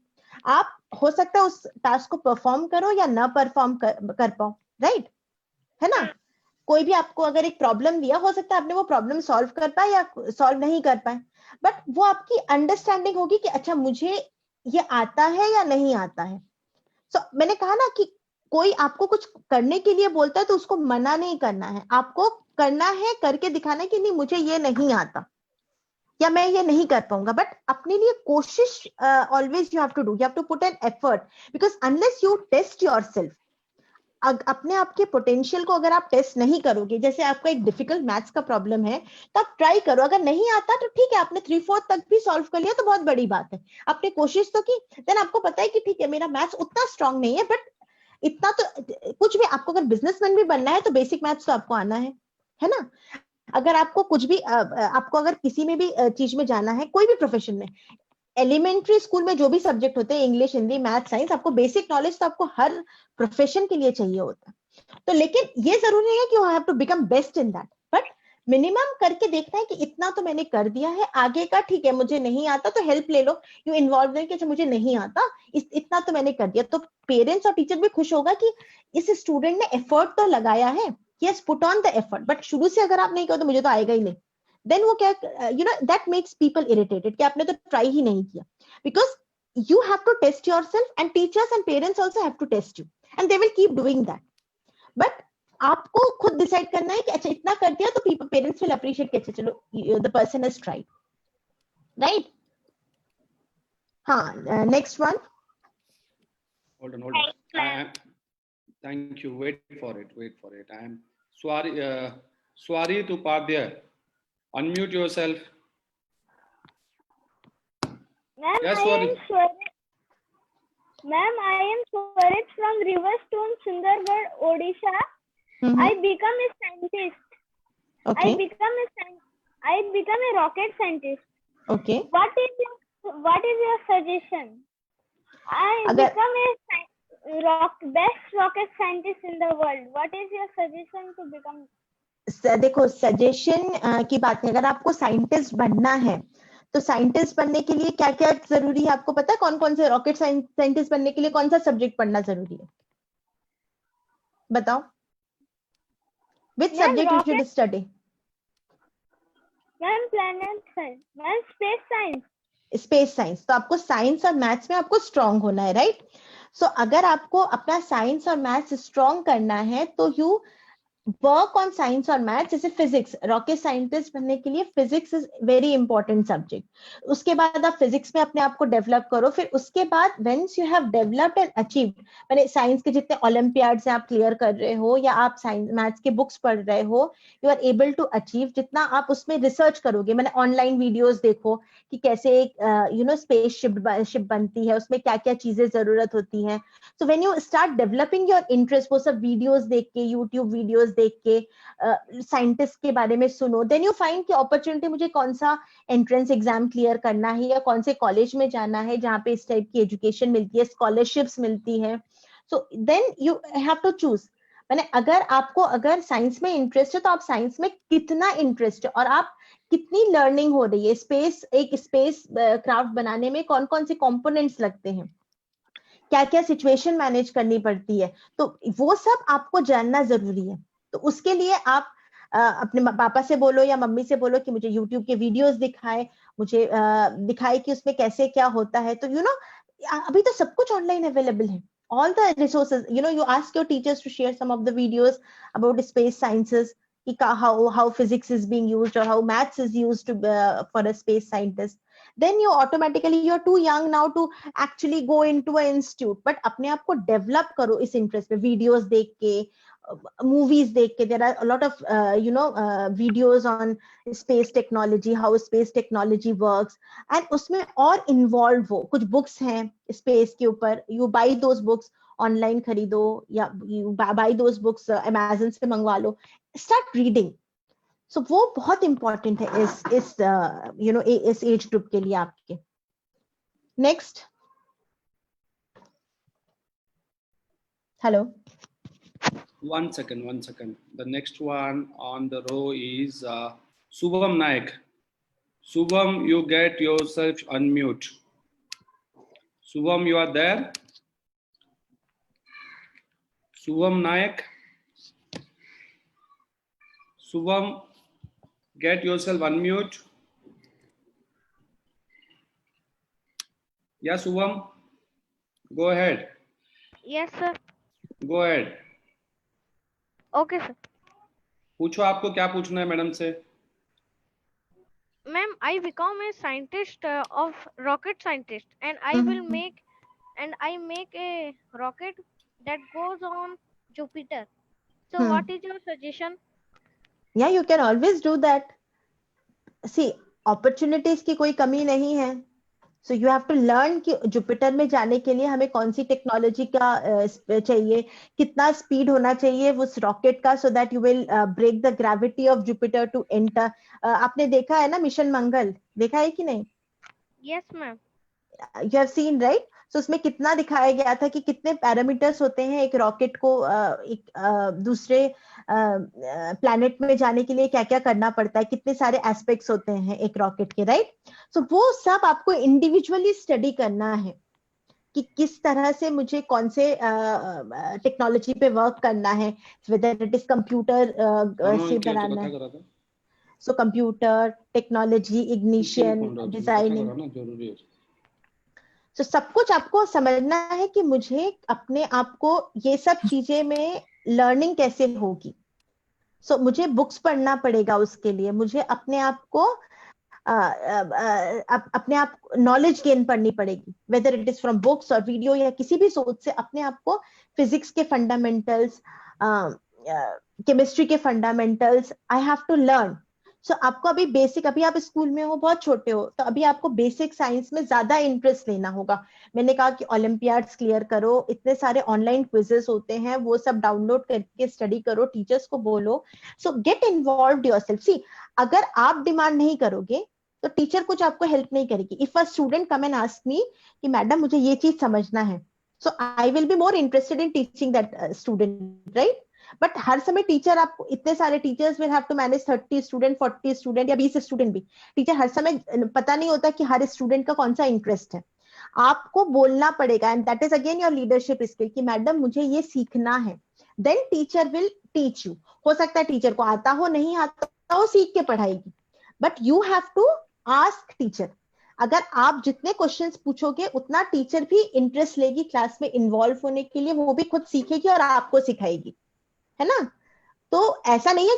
Speaker 2: आप हो सकता है उस टास्क को परफॉर्म करो या ना परफॉर्म कर पाओ, राइट, है ना। कोई भी आपको अगर एक प्रॉब्लम दिया, हो सकता है आपने वो प्रॉब्लम सॉल्व कर पाए या सॉल्व नहीं कर पाए, बट वो आपकी अंडरस्टैंडिंग होगी कि अच्छा मुझे ये आता है या नहीं आता है। सो मैंने कहा ना कि कोई आपको कुछ करने के लिए बोलता है तो उसको मना नहीं करना है, आपको करना है, करके दिखाना है कि नहीं मुझे ये नहीं आता या मैं ये नहीं कर पाऊंगा, बट अपने लिए कोशिश always you have to do, you have to put an effort, because unless you test yourself, अपने आप के पोटेंशियल को अगर आप टेस्ट नहीं करोगे, जैसे आपका एक डिफिकल्ट मैथ्स का प्रॉब्लम है तो आप ट्राई करो, अगर नहीं आता तो ठीक है, आपने 3/4 तक भी सॉल्व कर लिया तो बहुत बड़ी बात है, आपने कोशिश तो की। देन आपको पता है कि ठीक है मेरा मैथ्स उतना स्ट्रांग नहीं है, बट इतना तो कुछ भी, आपको अगर बिजनेसमैन भी बनना है तो बेसिक मैथ्स तो आपको आना है ना। अगर आपको कुछ भी आपको अगर किसी में भी चीज में जाना है, कोई भी प्रोफेशन में, एलिमेंट्री स्कूल में जो भी सब्जेक्ट होते हैं, इंग्लिश, हिंदी, मैथ, साइंस, आपको बेसिक नॉलेज तो आपको हर प्रोफेशन के लिए चाहिए होता है। तो लेकिन ये जरूरी नहीं है कि you have to become best in that, but minimum करके देखना है कि इतना तो मैंने कर दिया है, आगे का ठीक है मुझे नहीं आता तो हेल्प ले लो, यू इन्वॉल्व नहीं कि अच्छा मुझे नहीं आता, इतना तो मैंने कर दिया। तो पेरेंट्स और टीचर भी खुश होगा कि इस स्टूडेंट ने एफर्ट तो लगाया है, yes put on the effort, but शुरू से अगर आप नहीं कहो तो मुझे तो आएगा ही नहीं, देन वो क्या, दैट मेक्स पीपल इरिटेटेड कि आपने तो ट्राई ही नहीं किया। Because you have to test yourself and teachers and parents also have to test you and they will keep doing that. But आपको खुद डिसाइड करना है कि अच्छा इतना कर दिया तो पेरेंट्स विल अप्रिशिएट कि अच्छा चलो the person has tried, right. हाँ, next one.
Speaker 1: Hold on, hold on. Thank you. Wait for it. I am Swarit Upadhyay. Unmute yourself.
Speaker 3: Ma'am,
Speaker 1: Yes,
Speaker 3: I
Speaker 1: Swarit.
Speaker 3: am Swarit. Ma'am, I am Swarit from Riverstone, Sundargarh, Odisha. I become a scientist.
Speaker 2: Okay.
Speaker 3: I become a rocket scientist.
Speaker 2: Okay.
Speaker 3: What is your suggestion? I become a best rocket scientist in the world. What is your suggestion to become?
Speaker 2: देखो, suggestion की बात नहीं, अगर आपको scientist बनना है तो scientist बनने के लिए क्या क्या जरूरी है आपको पता है? कौन कौन से रॉकेट साइंटिस्ट बनने के लिए कौन सा सब्जेक्ट पढ़ना जरूरी है, बताओ? Which subject you should study?
Speaker 3: Ma'am planet science, ma'am space science.
Speaker 2: Space science, तो आपको साइंस और मैथ्स में आपको स्ट्रांग होना है, राइट? सो अगर आपको अपना साइंस और मैथ्स स्ट्रांग करना है तो यू वर्क ऑन साइंस और मैथ्स। जैसे फिजिक्स, रॉकेट साइंटिस्ट बनने के लिए physics is very important subject. उसके बाद आप फिजिक्स में अपने आप को डेवलप करो, फिर उसके बाद whence you have developed and achieved, मैंने साइंस के जितने ओलंपियाड्स आप क्लियर कर रहे हो या आप साइंस मैथ्स के बुक्स पढ़ रहे हो, you are able to achieve. जितना आप उसमें रिसर्च करोगे, मैंने ऑनलाइन वीडियोस देखो कि कैसे एक स्पेस शिप बनती है, उसमें क्या क्या चीजें जरूरत होती हैं। सो when you start developing your interest, वो सब वीडियोस देख के, यूट्यूब वीडियोस देख के, साइंटिस्ट के बारे में सुनो, देन यू फाइंड कि अपॉर्चुनिटी मुझे कौन सा एंट्रेंस एग्जाम क्लियर करना है या कौन से कॉलेज में जाना है जहाँ पे इस टाइप की एजुकेशन मिलती है, स्कॉलरशिप्स मिलती है। So then you have to choose. मैंने अगर साइंस में इंटरेस्ट है तो आप साइंस में कितना इंटरेस्ट है और आप कितनी लर्निंग हो रही है, एक स्पेस क्राफ्ट बनाने में कौन कौन से कंपोनेंट्स लगते हैं, क्या क्या सिचुएशन मैनेज करनी पड़ती है, तो वो सब आपको जानना जरूरी है। तो उसके लिए आप अपने पापा से बोलो या मम्मी से बोलो कि मुझे यूट्यूब के वीडियोस मुझे दिखाए कि उसमें कैसे क्या होता है। तो अभी तो सब कुछ ऑनलाइन अवेलेबल है, all the resources, you ask your teachers to share some of the videos about space sciences, how physics is being used or how maths is used for a space scientist. Then you're too young now to actually go into an institute, but अपने आप को develop करो इस interest में, videos देख के, movies देख के। There are a lot of videos on space technology, how space technology works, and उसमें और involved हो। कुछ books हैं space के ऊपर, you buy those books, online खरीदो या you buy those books Amazon से मंगवा लो, start reading। So वो बहुत important है इस एज ग्रुप के लिए आपके। Next, hello,
Speaker 1: One second. The next one on the row is Subham Naik. Subham, you get yourself unmute. Subham, you are there? Subham Naik. Subham, get yourself unmute. Yeah, Subham, go ahead.
Speaker 3: Yes sir.
Speaker 1: Go ahead.
Speaker 3: Okay sir.
Speaker 4: पूछो, आपको क्या पूछना है madam से?
Speaker 3: Ma'am, I become a scientist of rocket scientist, and I will make a rocket that goes on Jupiter. So what is your suggestion?
Speaker 2: Yeah, you can always do that. See, opportunities की कोई कमी नहीं है, so you have to learn कि Jupiter में जाने के लिए हमें कौन सी टेक्नोलॉजी का चाहिए, कितना स्पीड होना चाहिए उस रॉकेट का, so that you will break the gravity of Jupiter to enter. आपने देखा है ना मिशन मंगल, देखा है कि नहीं?
Speaker 3: Yes, ma'am.
Speaker 2: You have seen right? So उसमें कितना दिखाया गया था कि कितने पैरामीटर्स होते हैं एक रॉकेट को एक दूसरे प्लैनेट में जाने के लिए क्या क्या करना पड़ता है, कितने सारे एस्पेक्ट्स होते हैं एक रॉकेट के, राइट? सो वो सब आपको इंडिविजुअली स्टडी करना है कि किस तरह से मुझे कौन से टेक्नोलॉजी पे वर्क करना है, वेदर इट इज कंप्यूटर से बनाना है। So computer technology, ignition, designing, तो सब कुछ आपको समझना है कि मुझे अपने आप को ये सब चीजें में लर्निंग कैसे होगी। सो मुझे बुक्स पढ़ना पड़ेगा उसके लिए, मुझे अपने आप को अपने आप नॉलेज गेन करनी पड़ेगी, weather it is from books और वीडियो या किसी भी सोर्स से। अपने आप को फिजिक्स के फंडामेंटल्स, केमिस्ट्री के fundamentals I have to learn. So आपको अभी बेसिक, अभी आप स्कूल में हो, बहुत छोटे हो, तो अभी आपको बेसिक साइंस में ज्यादा इंटरेस्ट लेना होगा। मैंने कहा कि ओलंपियाड्स क्लियर करो, इतने सारे ऑनलाइन क्विजेस होते हैं, वो सब डाउनलोड करके स्टडी करो, टीचर्स को बोलो। So get involved yourself. See, अगर आप डिमांड नहीं करोगे तो टीचर कुछ आपको हेल्प नहीं करेगी। If a student come and ask me कि मैडम मुझे ये चीज समझना है, so I will be more interested in teaching that student, right? But हर समय टीचर, आपको इतने सारे teachers will have to manage 30 student, 40 student या 20 स्टूडेंट भी। टीचर हर समय पता नहीं होता कि हर स्टूडेंट का कौन सा इंटरेस्ट है। आपको बोलना पड़ेगा, and that is again your leadership skill कि मैडम मुझे ये सीखना है। Then teacher will teach you. हो सकता है टीचर को आता हो, नहीं आता हो, सीख के पढ़ाएगी, but you have to ask teacher. अगर आप जितने क्वेश्चंस पूछोगे उतना टीचर भी इंटरेस्ट लेगी क्लास में इन्वॉल्व होने के लिए, वो भी खुद सीखेगी और आपको सिखाएगी, है ना? तो ऐसा नहीं है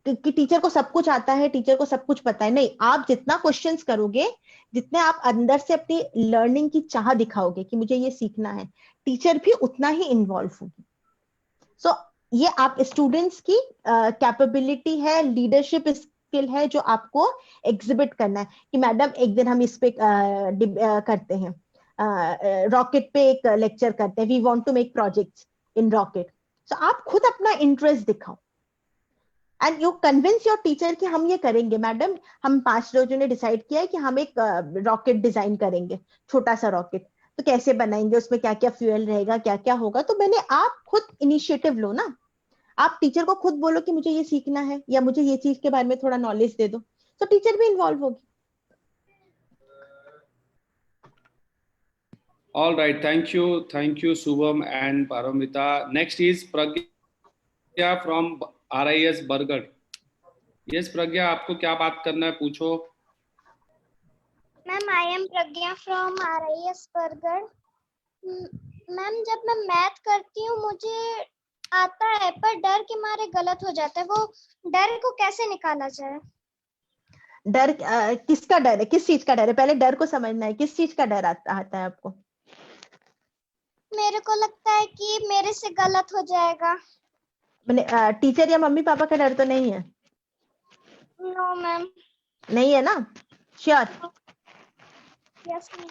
Speaker 2: कि टीचर को सब कुछ आता है, टीचर को सब कुछ पता है, नहीं। आप जितना क्वेश्चंस करोगे, जितने आप अंदर से अपनी लर्निंग की चाह दिखाओगे कि मुझे ये सीखना है, टीचर भी उतना ही इन्वॉल्व होगी। सो ये आप स्टूडेंट्स की कैपेबिलिटी है, लीडरशिप स्किल है, जो आपको एग्जिबिट करना है कि मैडम एक दिन हम इस पे करते हैं, रॉकेट पे एक लेक्चर करते हैं, we want to make projects in rocket. So आप खुद अपना इंटरेस्ट दिखाओ and you convince your teacher कि हम ये करेंगे मैडम। हम 5 लोगों ने डिसाइड किया है कि हम एक रॉकेट डिजाइन करेंगे, छोटा सा रॉकेट। तो कैसे बनाएंगे, उसमें क्या क्या फ्यूल रहेगा, क्या क्या होगा। तो मैंने, आप खुद इनिशिएटिव लो ना। आप टीचर को खुद बोलो कि मुझे ये सीखना है या मुझे ये चीज के बारे में थोड़ा नॉलेज दे दो, तो टीचर भी इन्वॉल्व होगी।
Speaker 1: All right, thank you, Subham and Paramita. Next is Pragya from RIS Bargarh. Yes, Pragya, आपको क्या बात करना है, पूछो।
Speaker 5: Ma'am, I am Pragya from RIS Bargarh. Ma'am, जब मैं मैथ करती हूँ मुझे आता है, पर डर के मारे गलत हो जाता है। वो डर को कैसे निकाला जाए?
Speaker 2: डर किसका डर है, किस चीज का डर है? पहले डर को समझना है, किस चीज का डर आता है आपको?
Speaker 5: मेरे को लगता है कि मेरे से गलत हो जाएगा।
Speaker 2: मैंने टीचर या मम्मी पापा का डर तो नहीं है?
Speaker 5: No ma'am.
Speaker 2: नहीं है ना? श्योर?
Speaker 5: Yes ma'am.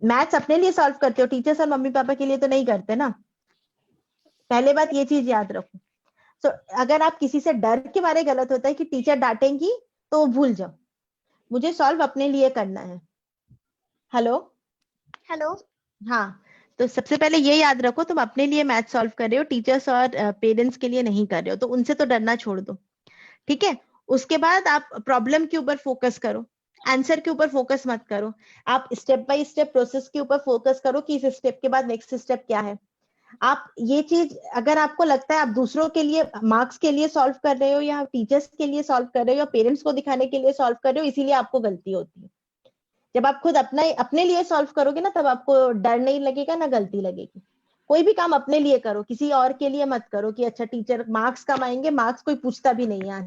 Speaker 2: मैथ्स अपने लिए सॉल्व करते हो, टीचर्स और मम्मी पापा के लिए तो नहीं करते ना। पहले बात ये चीज याद रखो। सो अगर आप किसी से डर के बारे गलत होता है कि टीचर डांटेंगी, तो भूल जाओ, मुझे सॉल्व अपने लिए करना है। हेलो?
Speaker 5: हेलो।
Speaker 2: हाँ, तो सबसे पहले ये याद रखो, तुम अपने लिए मैथ सॉल्व कर रहे हो, टीचर्स और पेरेंट्स के लिए नहीं कर रहे हो, तो उनसे तो डरना छोड़ दो, ठीक है? उसके बाद आप प्रॉब्लम के ऊपर फोकस करो, आंसर के ऊपर फोकस मत करो। आप स्टेप बाय स्टेप प्रोसेस के ऊपर फोकस करो कि इस स्टेप के बाद नेक्स्ट स्टेप क्या है। आप ये चीज, अगर आपको लगता है आप दूसरों के लिए, मार्क्स के लिए सॉल्व कर रहे हो या टीचर्स के लिए सॉल्व कर रहे हो या पेरेंट्स को दिखाने के लिए सॉल्व कर रहे हो, इसीलिए आपको गलती होती है। जब आप खुद अपने लिए सॉल्व करोगे ना, तब आपको डर नहीं लगेगा ना गलती लगेगी। कोई भी काम अपने लिए करो, किसी और के लिए मत करो कि अच्छा टीचर मार्क्स कम आएंगे। मार्क्स कोई पूछता भी नहीं है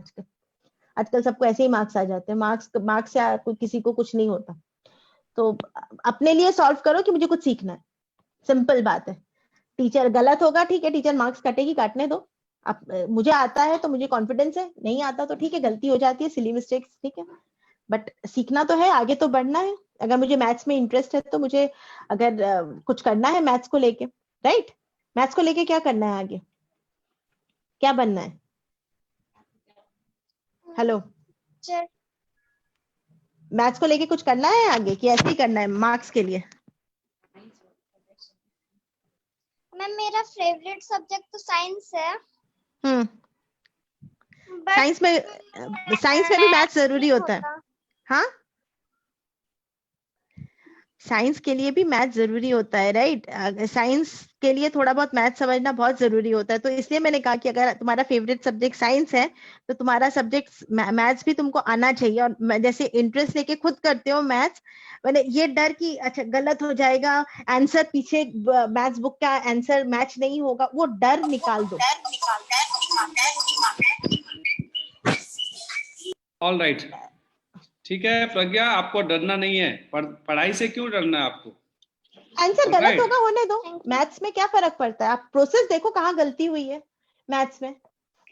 Speaker 2: आजकल सबको ऐसे ही मार्क्स आ जाते हैं। मार्क्स से कोई किसी को कुछ नहीं होता। तो अपने लिए सॉल्व करो कि मुझे कुछ सीखना है, सिंपल बात है। टीचर गलत होगा, ठीक है, टीचर मार्क्स काटेगी, काटने दो। अब मुझे आता है तो मुझे कॉन्फिडेंस है, नहीं आता तो ठीक है, गलती हो जाती है, सिली मिस्टेक्स, ठीक है, बट सीखना तो है, आगे तो बढ़ना है। अगर मुझे मैथ्स में इंटरेस्ट है तो मुझे अगर कुछ करना है मैथ्स को लेके, राइट, मैथ्स को लेके क्या करना है आगे, क्या बनना है? Hello,
Speaker 5: teacher.
Speaker 2: मैथ्स को लेके कुछ करना है आगे कि ऐसे ही करना है मार्क्स के लिए?
Speaker 5: मैम मेरा फेवरेट सब्जेक्ट तो साइंस है, बट
Speaker 2: साइंस में भी मैथ्स जरूरी होता है। हाँ, साइंस के लिए भी मैथ जरूरी होता है, राइट। साइंस के लिए थोड़ा बहुत मैथ समझना बहुत जरूरी होता है, तो इसलिए मैंने कहा कि अगर तुम्हारा फेवरेट सब्जेक्ट साइंस है तो तुम्हारा सब्जेक्ट मैथ्स भी तुमको आना चाहिए। और जैसे इंटरेस्ट लेके खुद करते हो मैथ्स, मैंने ये डर कि अच्छा गलत हो जाएगा, आंसर पीछे मैथ्स बुक का आंसर मैच नहीं होगा, वो डर निकाल दो।
Speaker 4: ऑल राइट, ठीक है प्रज्ञा, आपको डरना नहीं है, पढ़ाई से क्यों डरना है आपको?
Speaker 2: आंसर गलत
Speaker 4: Alright.
Speaker 2: होगा, होने दो। मैथ्स में क्या फर्क पड़ता है, आप प्रोसेस देखो कहाँ गलती हुई है मैथ्स में।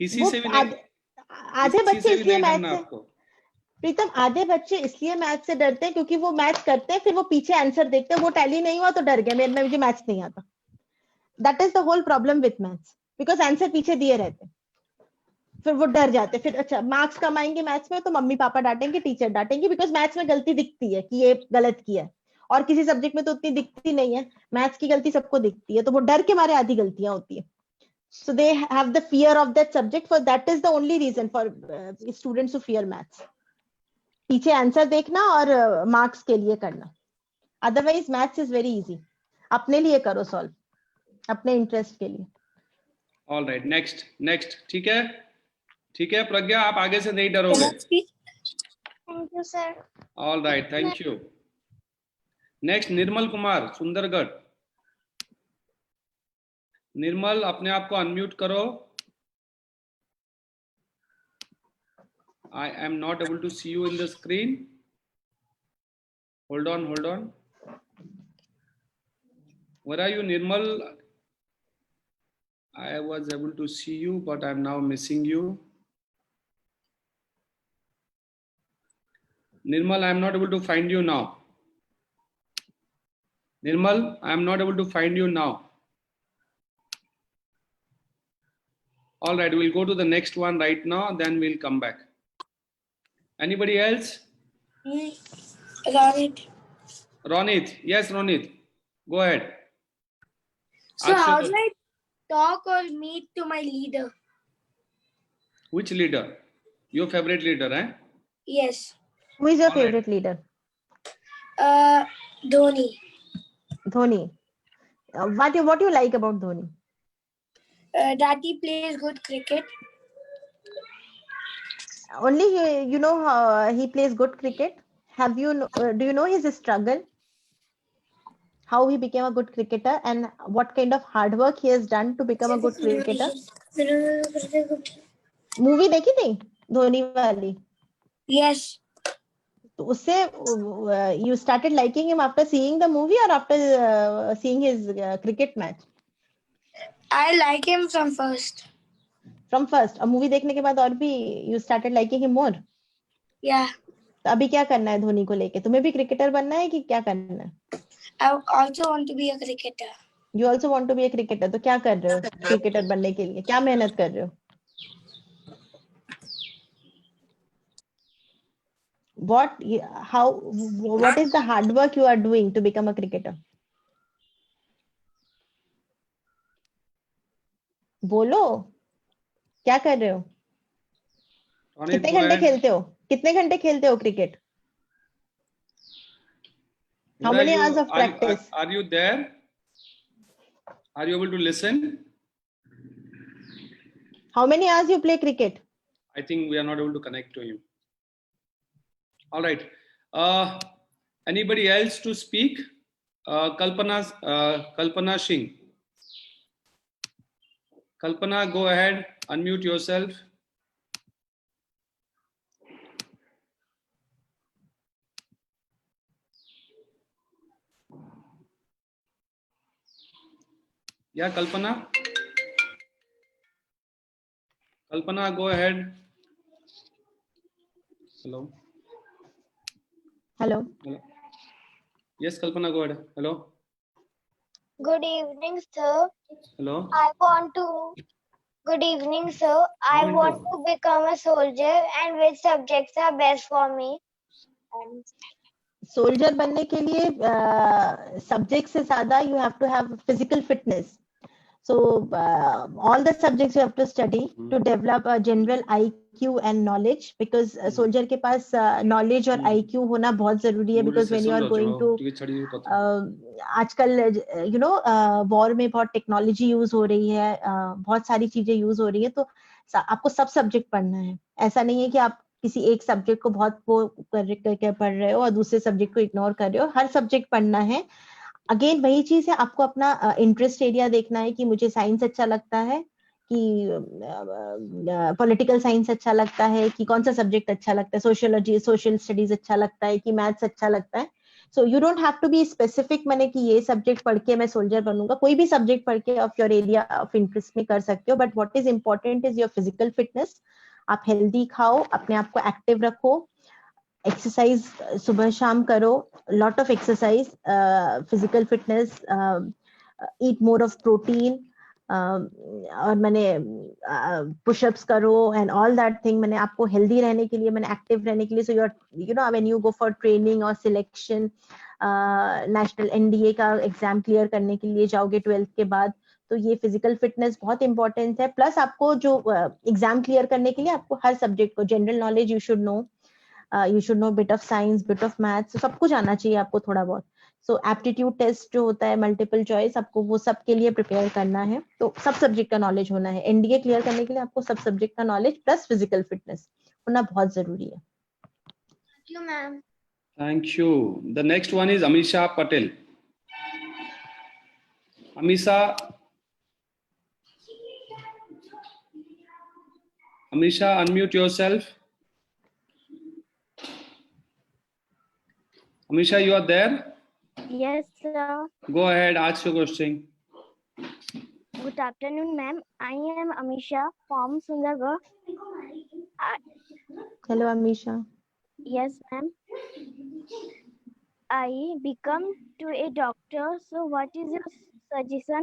Speaker 4: किसी
Speaker 2: वो
Speaker 4: से भी नहीं,
Speaker 2: आधे
Speaker 4: किसी
Speaker 2: बच्चे
Speaker 4: से भी
Speaker 2: इसलिए
Speaker 4: नहीं
Speaker 2: मैथ
Speaker 4: डरना
Speaker 2: से,
Speaker 4: आपको।
Speaker 2: प्रीतम, आधे बच्चे इसलिए मैथ से डरते हैं क्योंकि वो मैथ करते हैं, फिर वो पीछे आंसर देखते हैं, वो टैली नहीं हुआ तो डर गए, मेरे में मुझे मैथ्स नहीं आता। That is the whole problem with maths, because answer पीछे दिए रहते हैं, फिर वो डर जाते हैं। फिर अच्छा मार्क्स कम आएंगे मैथ्स में तो मम्मी पापा डांटेंगे, टीचर डांटेंगे, बिकॉज मैथ्स में गलती दिखती है कि ये गलत किया है, और किसी सब्जेक्ट में तो उतनी दिखती नहीं है, मैथ्स की गलती सबको दिखती है, तो वो डर के मारे आधी गलतियां होती है। So they have the fear of that subject, for that is the only reason for students to fear maths. पीछे आंसर देखना और मार्क्स के लिए करना, otherwise maths is very easy. अपने लिए करो सॉल्व, अपने इंटरेस्ट के लिए।
Speaker 4: ऑल राइट, नेक्स्ट, ठीक है, ठीक है प्रज्ञा, आप आगे से नहीं डरोगे।
Speaker 5: Thank you sir.
Speaker 4: All right, thank you. Next Nirmal Kumar Sundargarh. Nirmal, अपने आप को अनम्यूट करो। I am not able to see you in the screen. Hold on. Where are you, Nirmal? I was able to see you, but I'm now missing you. Nirmal, I'm not able to find you now. Nirmal, I'm not able to find you now. All right, we'll go to the next one right now, then we'll come back. Anybody else?
Speaker 6: Ronit.
Speaker 4: Ronit, yes, Ronit, go ahead.
Speaker 6: So how do I talk or meet to my leader?
Speaker 4: Which leader? Your favorite leader, eh?
Speaker 6: Yes.
Speaker 2: Who is your
Speaker 4: All right.
Speaker 2: favorite leader?
Speaker 6: Dhoni.
Speaker 2: Dhoni. What do you like about Dhoni?
Speaker 6: That he plays good cricket.
Speaker 2: Only you know he plays good cricket. Have you do you know his struggle, how he became a good cricketer, and what kind of hard work he has done to become a good cricketer? Movie देखी थी धोनी वाली?
Speaker 6: Yes.
Speaker 2: तो उससे you started liking him after seeing the movie or after seeing his cricket match?
Speaker 6: I like him from first.
Speaker 2: From first. अब movie देखने के बाद और भी you started liking him more?
Speaker 6: Yeah.
Speaker 2: तो अभी क्या करना है धोनी को लेके? तुम्हें भी क्रिकेटर बनना है कि क्या करना है?
Speaker 6: I also want to be a cricketer.
Speaker 2: You also want to be a cricketer. तो क्या कर रहे हो क्रिकेटर बनने के लिए? क्या मेहनत कर रहे हो? What is the hard work you are doing to become a cricketer? बोलो, क्या कर रहे हो?
Speaker 4: Ronit,
Speaker 2: कितने
Speaker 4: go
Speaker 2: घंटे
Speaker 4: ahead.
Speaker 2: खेलते हो? कितने घंटे खेलते हो cricket? How
Speaker 4: Where are
Speaker 2: many
Speaker 4: you?
Speaker 2: hours of practice?
Speaker 4: Are you there? Are you able to listen?
Speaker 2: How many hours you play cricket?
Speaker 4: I think we are not able to connect to him. All right. Anybody else to speak? Kalpana Singh. Kalpana, go ahead. Unmute yourself. Yeah, Kalpana. Kalpana, go ahead. Hello.
Speaker 2: Hello.
Speaker 4: Hello. Yes, Kalpana, go ahead. Hello.
Speaker 5: Good evening, sir.
Speaker 4: Hello.
Speaker 5: Good evening, sir. I want to become a soldier, and which subjects are best for me?
Speaker 2: Soldier बनने के लिए subject से ज्यादा you have to have physical fitness. So all the subjects you have to study to develop a general IQ and knowledge, because soldier के पास knowledge और IQ होना बहुत जरूरी है, because when you are going to आजकल war में बहुत technology use हो रही है, बहुत सारी चीजें यूज हो रही है, तो आपको सब सब्जेक्ट पढ़ना है. ऐसा नहीं है कि आप किसी एक सब्जेक्ट को बहुत वो करके पढ़ रहे हो और दूसरे सब्जेक्ट को इग्नोर कर रहे हो. हर सब्जेक्ट पढ़ना है. अगेन वही चीज है, आपको अपना इंटरेस्ट एरिया देखना है कि मुझे साइंस अच्छा लगता है कि पॉलिटिकल साइंस अच्छा लगता है कि कौन सा सब्जेक्ट अच्छा लगता है, सोशियोलॉजी सोशल स्टडीज अच्छा लगता है कि मैथ्स अच्छा लगता है. So you don't have to be specific मैंने कि ये सब्जेक्ट पढ़ के मैं सोल्जर बनूंगा. कोई भी सब्जेक्ट पढ़ के of your area of interest में कर सकते हो, but what is important is your physical fitness. आप हेल्दी खाओ, अपने आप को एक्टिव रखो, एक्सरसाइज सुबह शाम करो, lot of exercise, physical fitness, eat more of protein, और मैंने पुशअप्स करो एंड ऑल दैट थिंग. मैंने आपको हेल्दी रहने के लिए, मैंने एक्टिव रहने के लिए, so you know when you go for training और सिलेक्शन, नेशनल एनडीए का एग्जाम क्लियर करने के लिए जाओगे 12th के बाद, तो ये फिजिकल फिटनेस बहुत इंपॉर्टेंट है. प्लस आपको जो एग्जाम क्लियर करने के लिए आपको हर सब्जेक्ट को general knowledge you should know, you should know bit of science, bit of maths, सब कुछ आना चाहिए आपको थोड़ा बहुत. So aptitude test जो होता है, multiple choice, आपको वो सब के लिए प्रिपेयर करना है. तो सब सब्जेक्ट का नॉलेज होना है. एनडीए क्लियर करने के लिए आपको सब सब्जेक्ट का नॉलेज प्लस फिजिकल फिटनेस होना बहुत जरूरी है.
Speaker 5: Thank you, ma'am.
Speaker 4: Thank you. The next one is Amisha Patel. Amisha, unmute yourself. Amisha, you are there?
Speaker 3: Yes, sir.
Speaker 4: Go ahead, ask your question.
Speaker 3: Good afternoon, ma'am. I am Amisha from Sundargarh.
Speaker 2: Hello, Amisha.
Speaker 3: Yes, ma'am. I become to a doctor. So, what is your suggestion?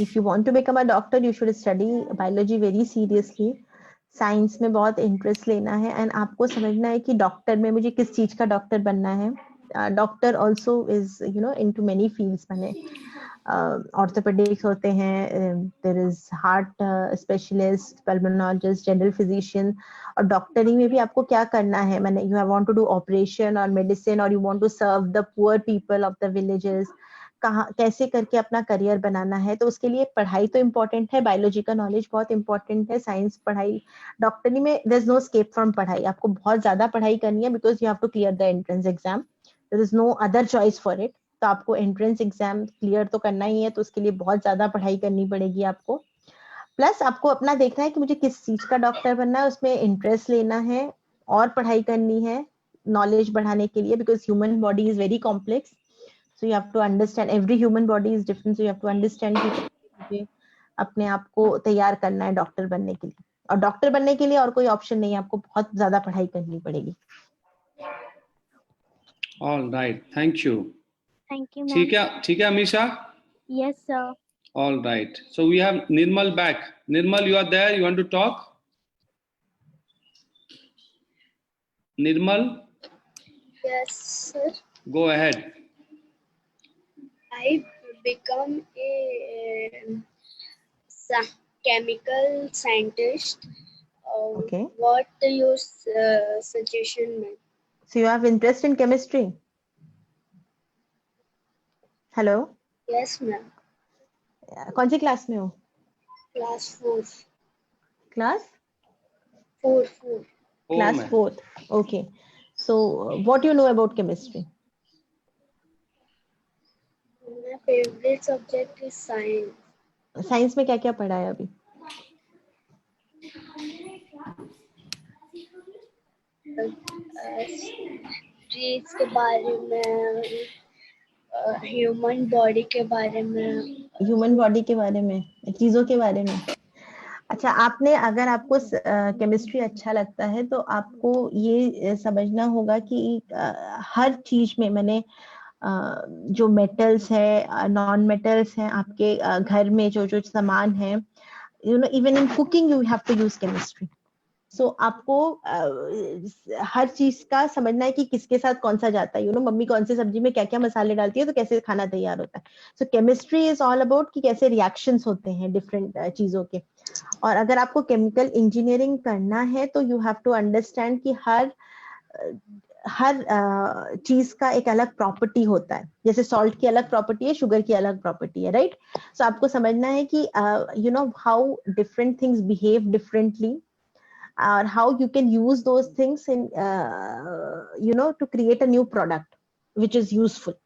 Speaker 2: If you want to become a doctor, you should study biology very seriously. Science में बहुत interest लेना है and आपको समझना है कि doctor में मुझे किस चीज का डॉक्टर बनना है. Doctor also is you know into many fields. मैंने ऑर्थोपेडिक्स होते हैं, there is heart specialist, pulmonologist, general physician, और डॉक्टरी में भी आपको क्या करना है. मैंने you have want to do operation और मेडिसिन, और you want to serve the poor people of the villages. कहाँ कैसे करके अपना करियर बनाना है, तो उसके लिए पढ़ाई तो इम्पोर्टेंट है, बायोलॉजी का नॉलेज बहुत इंपॉर्टेंट है, साइंस पढ़ाई. डॉक्टरी में there is no escape from पढ़ाई. आपको बहुत ज्यादा पढ़ाई करनी है because you have to clear the entrance exam. There is no other choice for it. तो आपको एंट्रेंस एग्जाम क्लियर तो करना ही है, तो उसके लिए बहुत ज्यादा पढ़ाई करनी पड़ेगी आपको. प्लस आपको अपना देखना है कि मुझे किस चीज का डॉक्टर बनना है, उसमें इंटरेस्ट लेना है और पढ़ाई करनी है नॉलेज बढ़ाने के लिए, because human body is very complex. So you have to understand every human body is different. So you have to understand कि अपने आप को तैयार करना है डॉक्टर बनने के लिए. और डॉक्टर बनने के लिए और कोई ऑप्शन नहीं है, आपको बहुत ज्यादा पढ़ाई करनी पड़ेगी.
Speaker 4: All right, thank you.
Speaker 3: Thank you, ma'am.
Speaker 4: ठीक है Amisha?
Speaker 3: Yes, sir.
Speaker 4: All right. So we have Nirmal back. Nirmal, you are there? You want to talk? Nirmal?
Speaker 6: Yes, sir.
Speaker 4: Go ahead.
Speaker 6: I become a chemical scientist.
Speaker 2: Okay.
Speaker 6: What your suggestion, ma'am?
Speaker 2: So you have interest in chemistry? Hello?
Speaker 6: Yes, ma'am.
Speaker 2: कौन सी class में हो?
Speaker 6: Class 4.
Speaker 2: Class?
Speaker 6: 4.
Speaker 2: Class 4th. Okay. So what do you know about chemistry?
Speaker 6: My favorite subject is science.
Speaker 2: Science में क्या क्या पढ़ा है अभी?
Speaker 6: Trees के बारे में, ह्यूमन बॉडी के बारे में.
Speaker 2: ह्यूमन बॉडी के बारे में, चीजों के बारे में. अच्छा, अच्छा, आपने अगर आपको केमिस्ट्री अच्छा लगता है तो आपको ये समझना होगा कि हर चीज में मैंने जो मेटल्स है, नॉन मेटल्स हैं, आपके घर में जो जो सामान है, you know, even in cooking you have to use chemistry. So आपको हर चीज का समझना है कि किसके साथ कौन सा जाता है. यू नो, मम्मी कौन सी सब्जी में क्या क्या मसाले डालती है तो कैसे खाना तैयार होता है. सो केमिस्ट्री इज ऑल अबाउट कि कैसे रिएक्शंस होते हैं डिफरेंट चीजों के. और अगर आपको केमिकल इंजीनियरिंग करना है तो यू हैव टू अंडरस्टैंड कि हर चीज का एक अलग प्रॉपर्टी होता है. जैसे सॉल्ट की अलग प्रॉपर्टी है, शुगर की अलग प्रॉपर्टी है, राइट. सो आपको समझना है कि you know how different things behave differently, or how you can use those things in you know, to create a new product which is useful,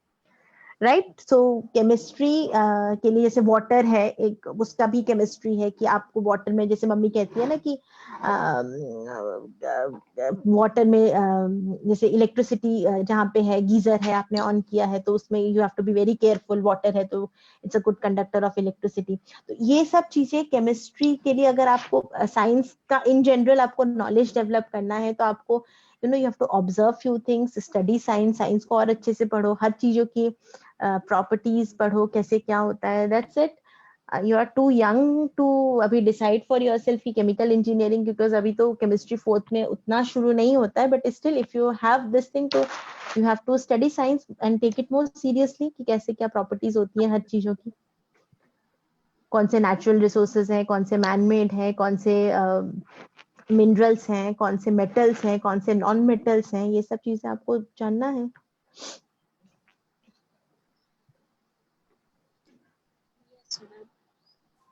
Speaker 2: right. So chemistry के लिए जैसे वाटर है, एक उसका भी केमिस्ट्री है कि आपको वाटर में, जैसे मम्मी कहती है ना कि वाटर में जैसे इलेक्ट्रिसिटी जहाँ पे है, गीजर है, आपने ऑन किया है तो उसमें you have to be very careful. Water है तो it's a good conductor of electricity. तो ये सब चीजें केमिस्ट्री के लिए, अगर आपको साइंस का इन जनरल आपको नॉलेज डेवलप करना है तो आपको you know, you have to observe few things, study science. Science को और अच्छे से पढ़ो, हर चीजों की प्रॉपर्टीज पढ़ो, कैसे क्या होता है. That's it. You are too young to अभी डिसाइड फॉर योरसेल्फ की केमिकल इंजीनियरिंग, बिकॉज अभी तो केमिस्ट्री फोर्थ में उतना शुरू नहीं होता है. But still if you have this thing तो you have to study science and take it more seriously कि कैसे क्या प्रॉपर्टीज होती है हर चीजों की. कौन से नेचुरल रिसोर्सेज हैं, कौन से मैन मेड है, कौन से मिनरल्स हैं, कौन से मेटल्स हैं, कौन से नॉन मेटल्स हैं, ये सब चीजें आपको जानना है.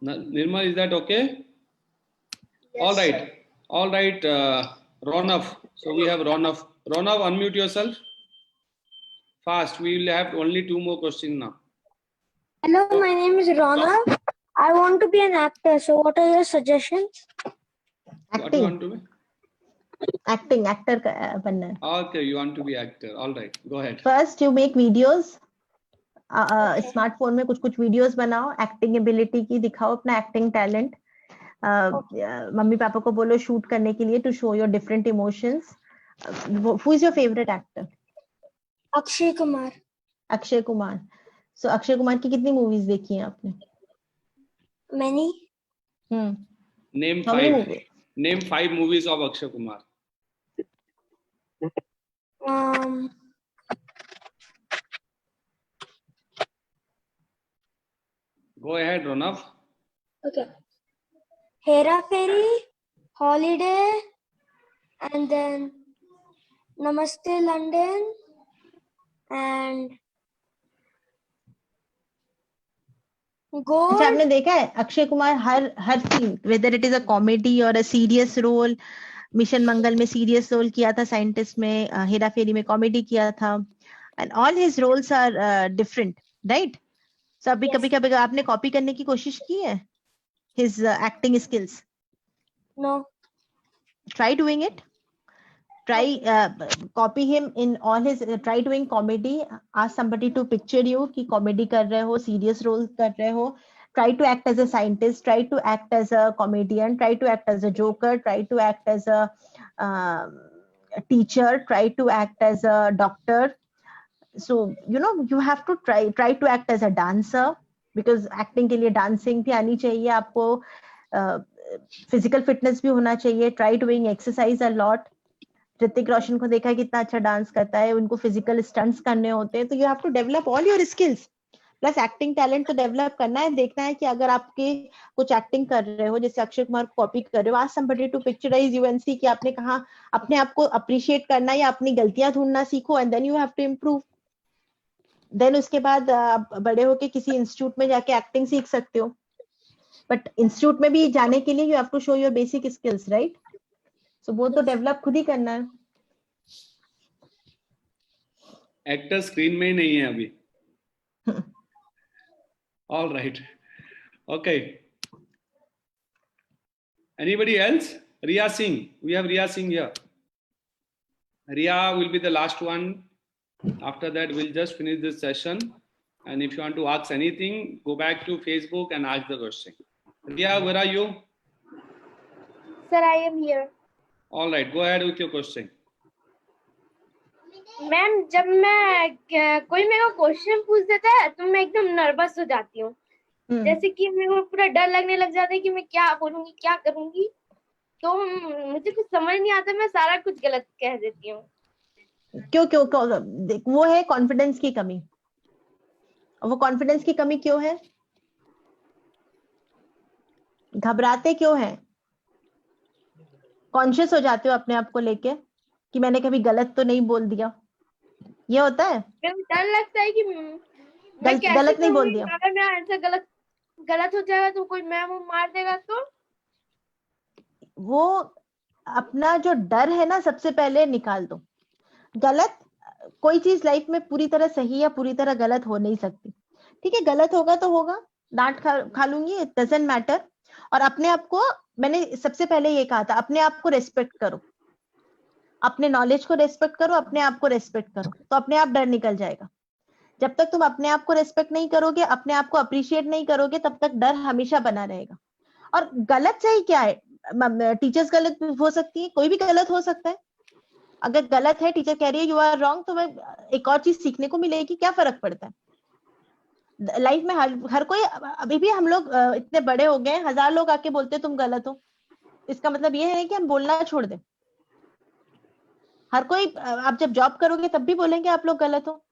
Speaker 4: Nirmal, is that okay?
Speaker 6: Yes,
Speaker 4: All right. Ronav. So we have Ronav. Ronav, unmute yourself. Fast. We will have only 2 more questions now.
Speaker 6: Hello, my name is Rona. I want to be an actor. So, what are your suggestions?
Speaker 4: What do you want to be?
Speaker 2: Acting, actor बनना है.
Speaker 4: Okay, you want to be actor. All right. Go ahead.
Speaker 2: First you make videos. Smartphone में कुछ कुछ videos बनाओ, acting ability की दिखाओ, अपना acting talent. Mummy papa को बोलो शूट करने के लिए, to show your different emotions. Who is your favourite actor?
Speaker 6: Akshay Kumar.
Speaker 2: Akshay Kumar. So Akshay Kumar की कितनी मूवीज देखी हैं आपने?
Speaker 6: Many.
Speaker 4: Name
Speaker 2: How many
Speaker 4: 5.
Speaker 2: movies?
Speaker 4: Name 5 movies of Akshay Kumar. Go ahead, Ronav.
Speaker 6: Okay. Hera Fairy, Holiday, and then Namaste London, and Gold.
Speaker 2: अच्छा, आपने देखा है अक्षय कुमार हर scene, whether it is a comedy और a serious role. Mission Mangal में serious role किया था scientist में, हेरा फेरी में कॉमेडी किया था. And all his roles are different, right. So अभी कभी कभी आपने कॉपी करने की कोशिश की है his acting skills?
Speaker 6: No.
Speaker 2: Try doing it. Copy him in all his, try doing comedy. Ask somebody to picture you कि comedy कर रहे हो, serious role कर रहे हो. Try to act as a scientist, try to act as a comedian, try to act as a joker, try to act as a teacher, try to act as a doctor. So you know, you have to try to act as a dancer, because acting के लिए dancing भी आनी चाहिए आपको. Physical fitness भी होना चाहिए. Try doing exercise a lot. Hrithik Roshan को देखा है कितना अच्छा डांस करता है, उनको फिजिकल स्टंट्स करने होते हैं. तो you have to develop all your skills. Plus acting talent तो डेवलप करना है. देखना है कि अगर आपके कुछ एक्टिंग कर रहे हो, जैसे अक्षय कुमार को कॉपी कर रहे हो, ask somebody to picturise you and see कि आपने कहा अपने आप को अप्रिशिएट करना या अपनी गलतियां ढूंढना सीखो, and then you have to improve. Then उसके बाद बड़े होके किसी इंस्टीट्यूट में जाके एक्टिंग सीख सकते हो. बट इंस्टीट्यूट में भी जाने के लिए you have to show your basic skills, right. So वो तो डेवलप खुद ही करना है.
Speaker 4: एक्टर स्क्रीन में ही नहीं है अभी. All right. Okay. Anybody else? Riya Singh. We have Riya Singh here. Riya will be the last one. After that, we'll just finish this session. And if you want to ask anything, go back to Facebook and ask the question. Riya, where are you?
Speaker 6: Sir, I am here.
Speaker 4: All right, go ahead with your question.
Speaker 6: Ma'am जब मैं कोई मेरे को question पूछ देता है तो मैं एकदम नर्वस हो जाती हूँ, जैसे कि मेरे को पूरा डर लगने लग जाता है कि मैं क्या बोलूंगी क्या करूंगी, तो मुझे कुछ समझ नहीं आता, मैं सारा कुछ गलत कह देती हूँ।
Speaker 2: क्यों क्यों क्यों? देख, वो है कॉन्फिडेंस की कमी। वो कॉन्फिडेंस की कमी क्यों है? घबराते क्यों हैं? कॉन्शियस हो जाते हो अपने आप को लेके कि मैंने कभी गलत तो नहीं बोल दिया, ये होता है?
Speaker 6: मेरे को डर लगता है कि मैं कैसे
Speaker 2: गलत नहीं बोल
Speaker 6: करूंगी,
Speaker 2: दिया।
Speaker 6: अगर मेरा आंसर गलत हो जाएगा तो कोई मैम वो मार देगा तो।
Speaker 2: वो अपना जो डर है ना, सबसे पहले निकाल दो। गलत कोई चीज लाइफ में पूरी तरह सही या पूरी तरह गलत हो नहीं सकती। ठीक है, गलत होगा तो होगा, डांट खा लूंगी, इट डजंट मैटर। और अपने आप को, मैंने सबसे पहले ये कहा था, अपने आप को रेस्पेक्ट करो, अपने नॉलेज को रेस्पेक्ट करो, अपने आप को रेस्पेक्ट करो, तो अपने आप डर निकल जाएगा। जब तक तुम अपने आप को रेस्पेक्ट नहीं करोगे, अपने आप को अप्रिशिएट नहीं करोगे, तब तक डर हमेशा बना रहेगा। और गलत सही क्या है? टीचर्स गलत हो सकती है, कोई भी गलत हो सकता है। अगर गलत है, टीचर कह रही है यू आर रॉन्ग, तो मैं एक और चीज सीखने को मिलेगी, क्या फर्क पड़ता है? लाइफ में हर कोई, अभी भी हम लोग इतने बड़े हो गए, 1000 लोग आके बोलते तुम गलत हो, इसका मतलब ये है कि हम बोलना छोड़ दें? हर कोई, आप जब जॉब करोगे तब भी बोलेंगे आप लोग गलत हो।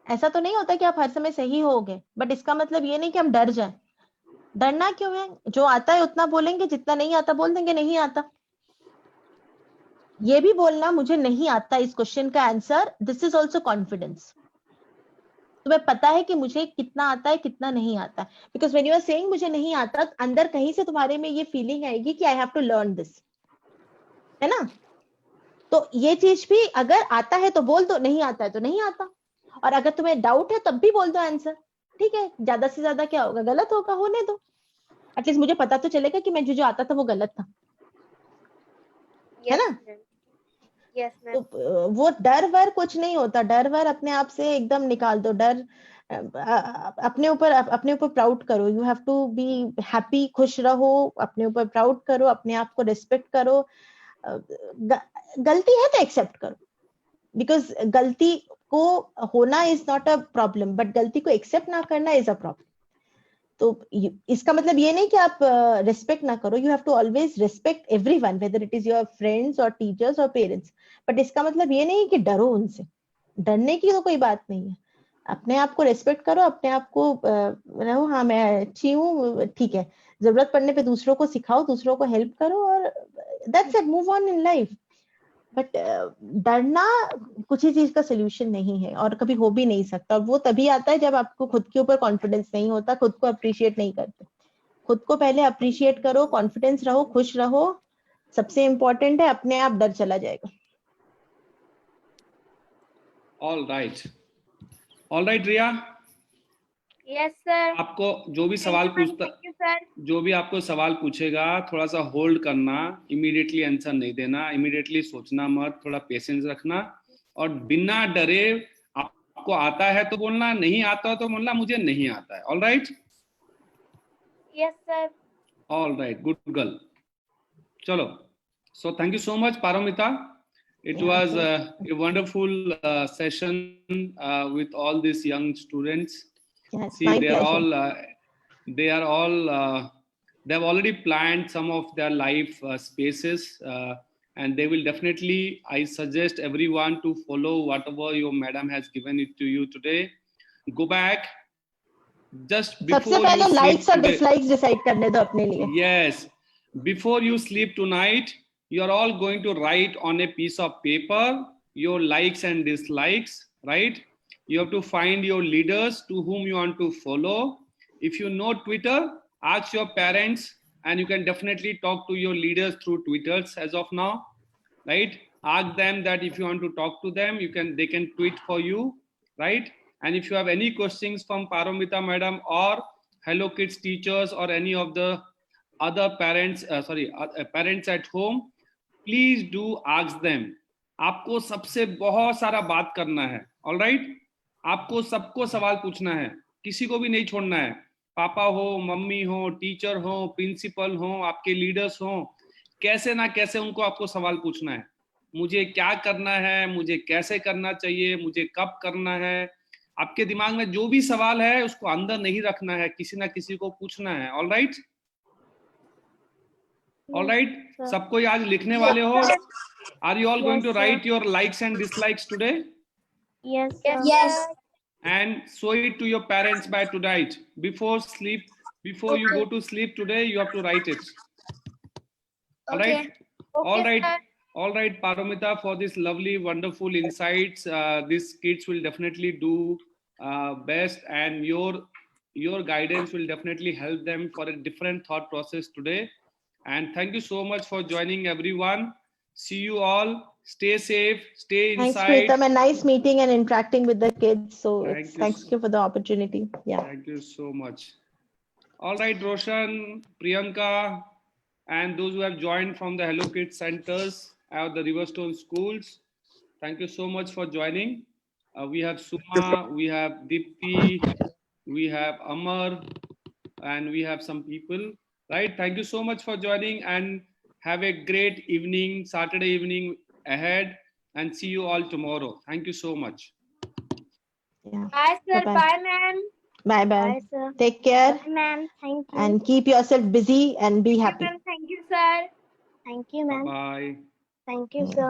Speaker 2: ऐसा तो नहीं होता कि आप हर समय सही होगे, बट इसका मतलब ये नहीं कि हम डर जाएं। डरना क्यों है? जो आता है उतना बोलेंगे, जितना नहीं आता बोल देंगे नहीं आता। ये भी बोलना मुझे नहीं आता इस क्वेश्चन का answer, this is also confidence. तुम्हें पता है कि मुझे कितना आता है कितना नहीं आता है, because when you are saying मुझे नहीं आता, अंदर कहीं से तुम्हारे में ये फीलिंग आएगी कि I have to learn this, है ना? तो ये चीज भी अगर आता है तो बोल दो, नहीं आता है तो नहीं आता। और अगर तुम्हें डाउट है तब भी बोल दो आंसर। ठीक है, ज्यादा से ज्यादा क्या होगा? गलत होगा, होने दो। एटलीस्ट मुझे पता तो चलेगा कि मैं जो आता था वो गलत था, है ना?
Speaker 6: Yes ma'am.
Speaker 2: तो वो डर वर कुछ नहीं होता, डर वर अपने आप से एकदम निकाल दो। डर अपने ऊपर प्राउड करो। You have to be happy, खुश रहो, अपने ऊपर प्राउड करो, अपने आप को रिस्पेक्ट करो। गलती है तो एक्सेप्ट करो, बिकॉज गलती को होना is not a problem, but गलती को एक्सेप्ट ना करना इज अ प्रॉब्लम। तो इसका मतलब ये नहीं कि आप रिस्पेक्ट ना करो। You have to always respect everyone, whether it is your friends और टीचर्स और पेरेंट्स, बट इसका मतलब ये नहीं कि डरो उनसे। डरने की तो कोई बात नहीं है। अपने आप को रिस्पेक्ट करो, अपने आप को रहो, हाँ मैं अच्छी हूँ, ठीक है। जरूरत पड़ने पे दूसरों को सिखाओ, दूसरों को हेल्प करो, और that's it, move on in life. But डरना कुछ ही चीज का सोल्यूशन नहीं है, और कभी हो भी नहीं सकता। वो तभी आता है जब आपको खुद के ऊपर कॉन्फिडेंस नहीं होता, खुद को अप्रिशिएट नहीं करते। खुद को पहले अप्रिशिएट करो, कॉन्फिडेंस रहो, खुश रहो, सबसे इंपॉर्टेंट है, अपने आप डर चला जाएगा।
Speaker 4: ऑल राइट रिया,
Speaker 6: यस सर।
Speaker 4: आपको जो भी सवाल पूछता, जो भी आपको सवाल पूछेगा, थोड़ा सा होल्ड करना, इमीडिएटली आंसर नहीं देना, इमीडिएटली सोचना मत, थोड़ा पेशेंस रखना, और बिना डरे आपको आता है तो बोलना, नहीं आता तो बोलना मुझे नहीं आता है। All right?
Speaker 6: Yes sir.
Speaker 4: All right, good girl. चलो, so thank you so much Paramita. It was a wonderful session with all these young students.
Speaker 2: Yes,
Speaker 4: See,
Speaker 2: my
Speaker 4: they are
Speaker 2: pleasure.
Speaker 4: all they have already planned some of their life spaces, and they will definitely, I suggest everyone to follow whatever your madam has given it to you today. Go back just before
Speaker 2: सबसे पहले
Speaker 4: you
Speaker 2: likes और
Speaker 4: sleep today.
Speaker 2: Dislikes decide करने दो अपने लिए।
Speaker 4: Yes, before you sleep tonight, you are all going to write on a piece of paper your likes and dislikes, right? You have to find your leaders to whom you want to follow. If you know Twitter, ask your parents, and you can definitely talk to your leaders through Twitters as of now, right? Ask them that if you want to talk to them, they can tweet for you, right? And if you have any questions from Paramita madam or Hello Kids teachers or any of the other parents, parents at home, please do ask them. आपको सबसे बहुत सारा बात करना है, all right? आपको सबको सवाल पूछना है, किसी को भी नहीं छोड़ना है। पापा हो, मम्मी हो, टीचर हो, प्रिंसिपल हो, आपके लीडर्स हो, कैसे ना कैसे उनको आपको सवाल पूछना है। मुझे क्या करना है, मुझे कैसे करना चाहिए, मुझे कब करना है। आपके दिमाग में जो भी सवाल है उसको अंदर नहीं रखना है, किसी ना किसी को पूछना है। All right, all right. सब कोई आज लिखने वाले हो? Are you all going to write your likes and dislikes today
Speaker 3: Yes,
Speaker 5: Yes.
Speaker 4: and show it to your parents by tonight before sleep? Before you go to sleep today, you have to write it. All
Speaker 5: Okay.
Speaker 4: right, all right, all right, Paramita, for this lovely, wonderful insights. These kids will definitely do best, and your guidance will definitely help them for a different thought process today. And thank you so much for joining, everyone. See you all. Stay safe. Stay
Speaker 2: Thanks,
Speaker 4: inside.
Speaker 2: Pritam, and nice meeting and interacting with the kids. So thanks
Speaker 4: you
Speaker 2: for the opportunity. Yeah.
Speaker 4: Thank you so much. All right, Roshan, Priyanka, and those who have joined from the Hello Kids centers at the Riverstone schools, thank you so much for joining. We have Suma, we have Dipti, we have Amar, and we have some people. Right? Thank you so much for joining, and have a great evening, Saturday evening ahead, and see you all tomorrow. Thank you so much.
Speaker 2: Yeah.
Speaker 6: Bye, sir.
Speaker 2: Bye-bye.
Speaker 6: Bye, ma'am.
Speaker 2: Bye bye.
Speaker 3: Bye, sir.
Speaker 2: Take care
Speaker 3: Bye, ma'am. Thank you.
Speaker 2: and keep yourself busy and be happy.
Speaker 6: Ma'am, thank you, sir.
Speaker 3: Thank you, ma'am.
Speaker 4: Bye.
Speaker 3: Thank you, sir.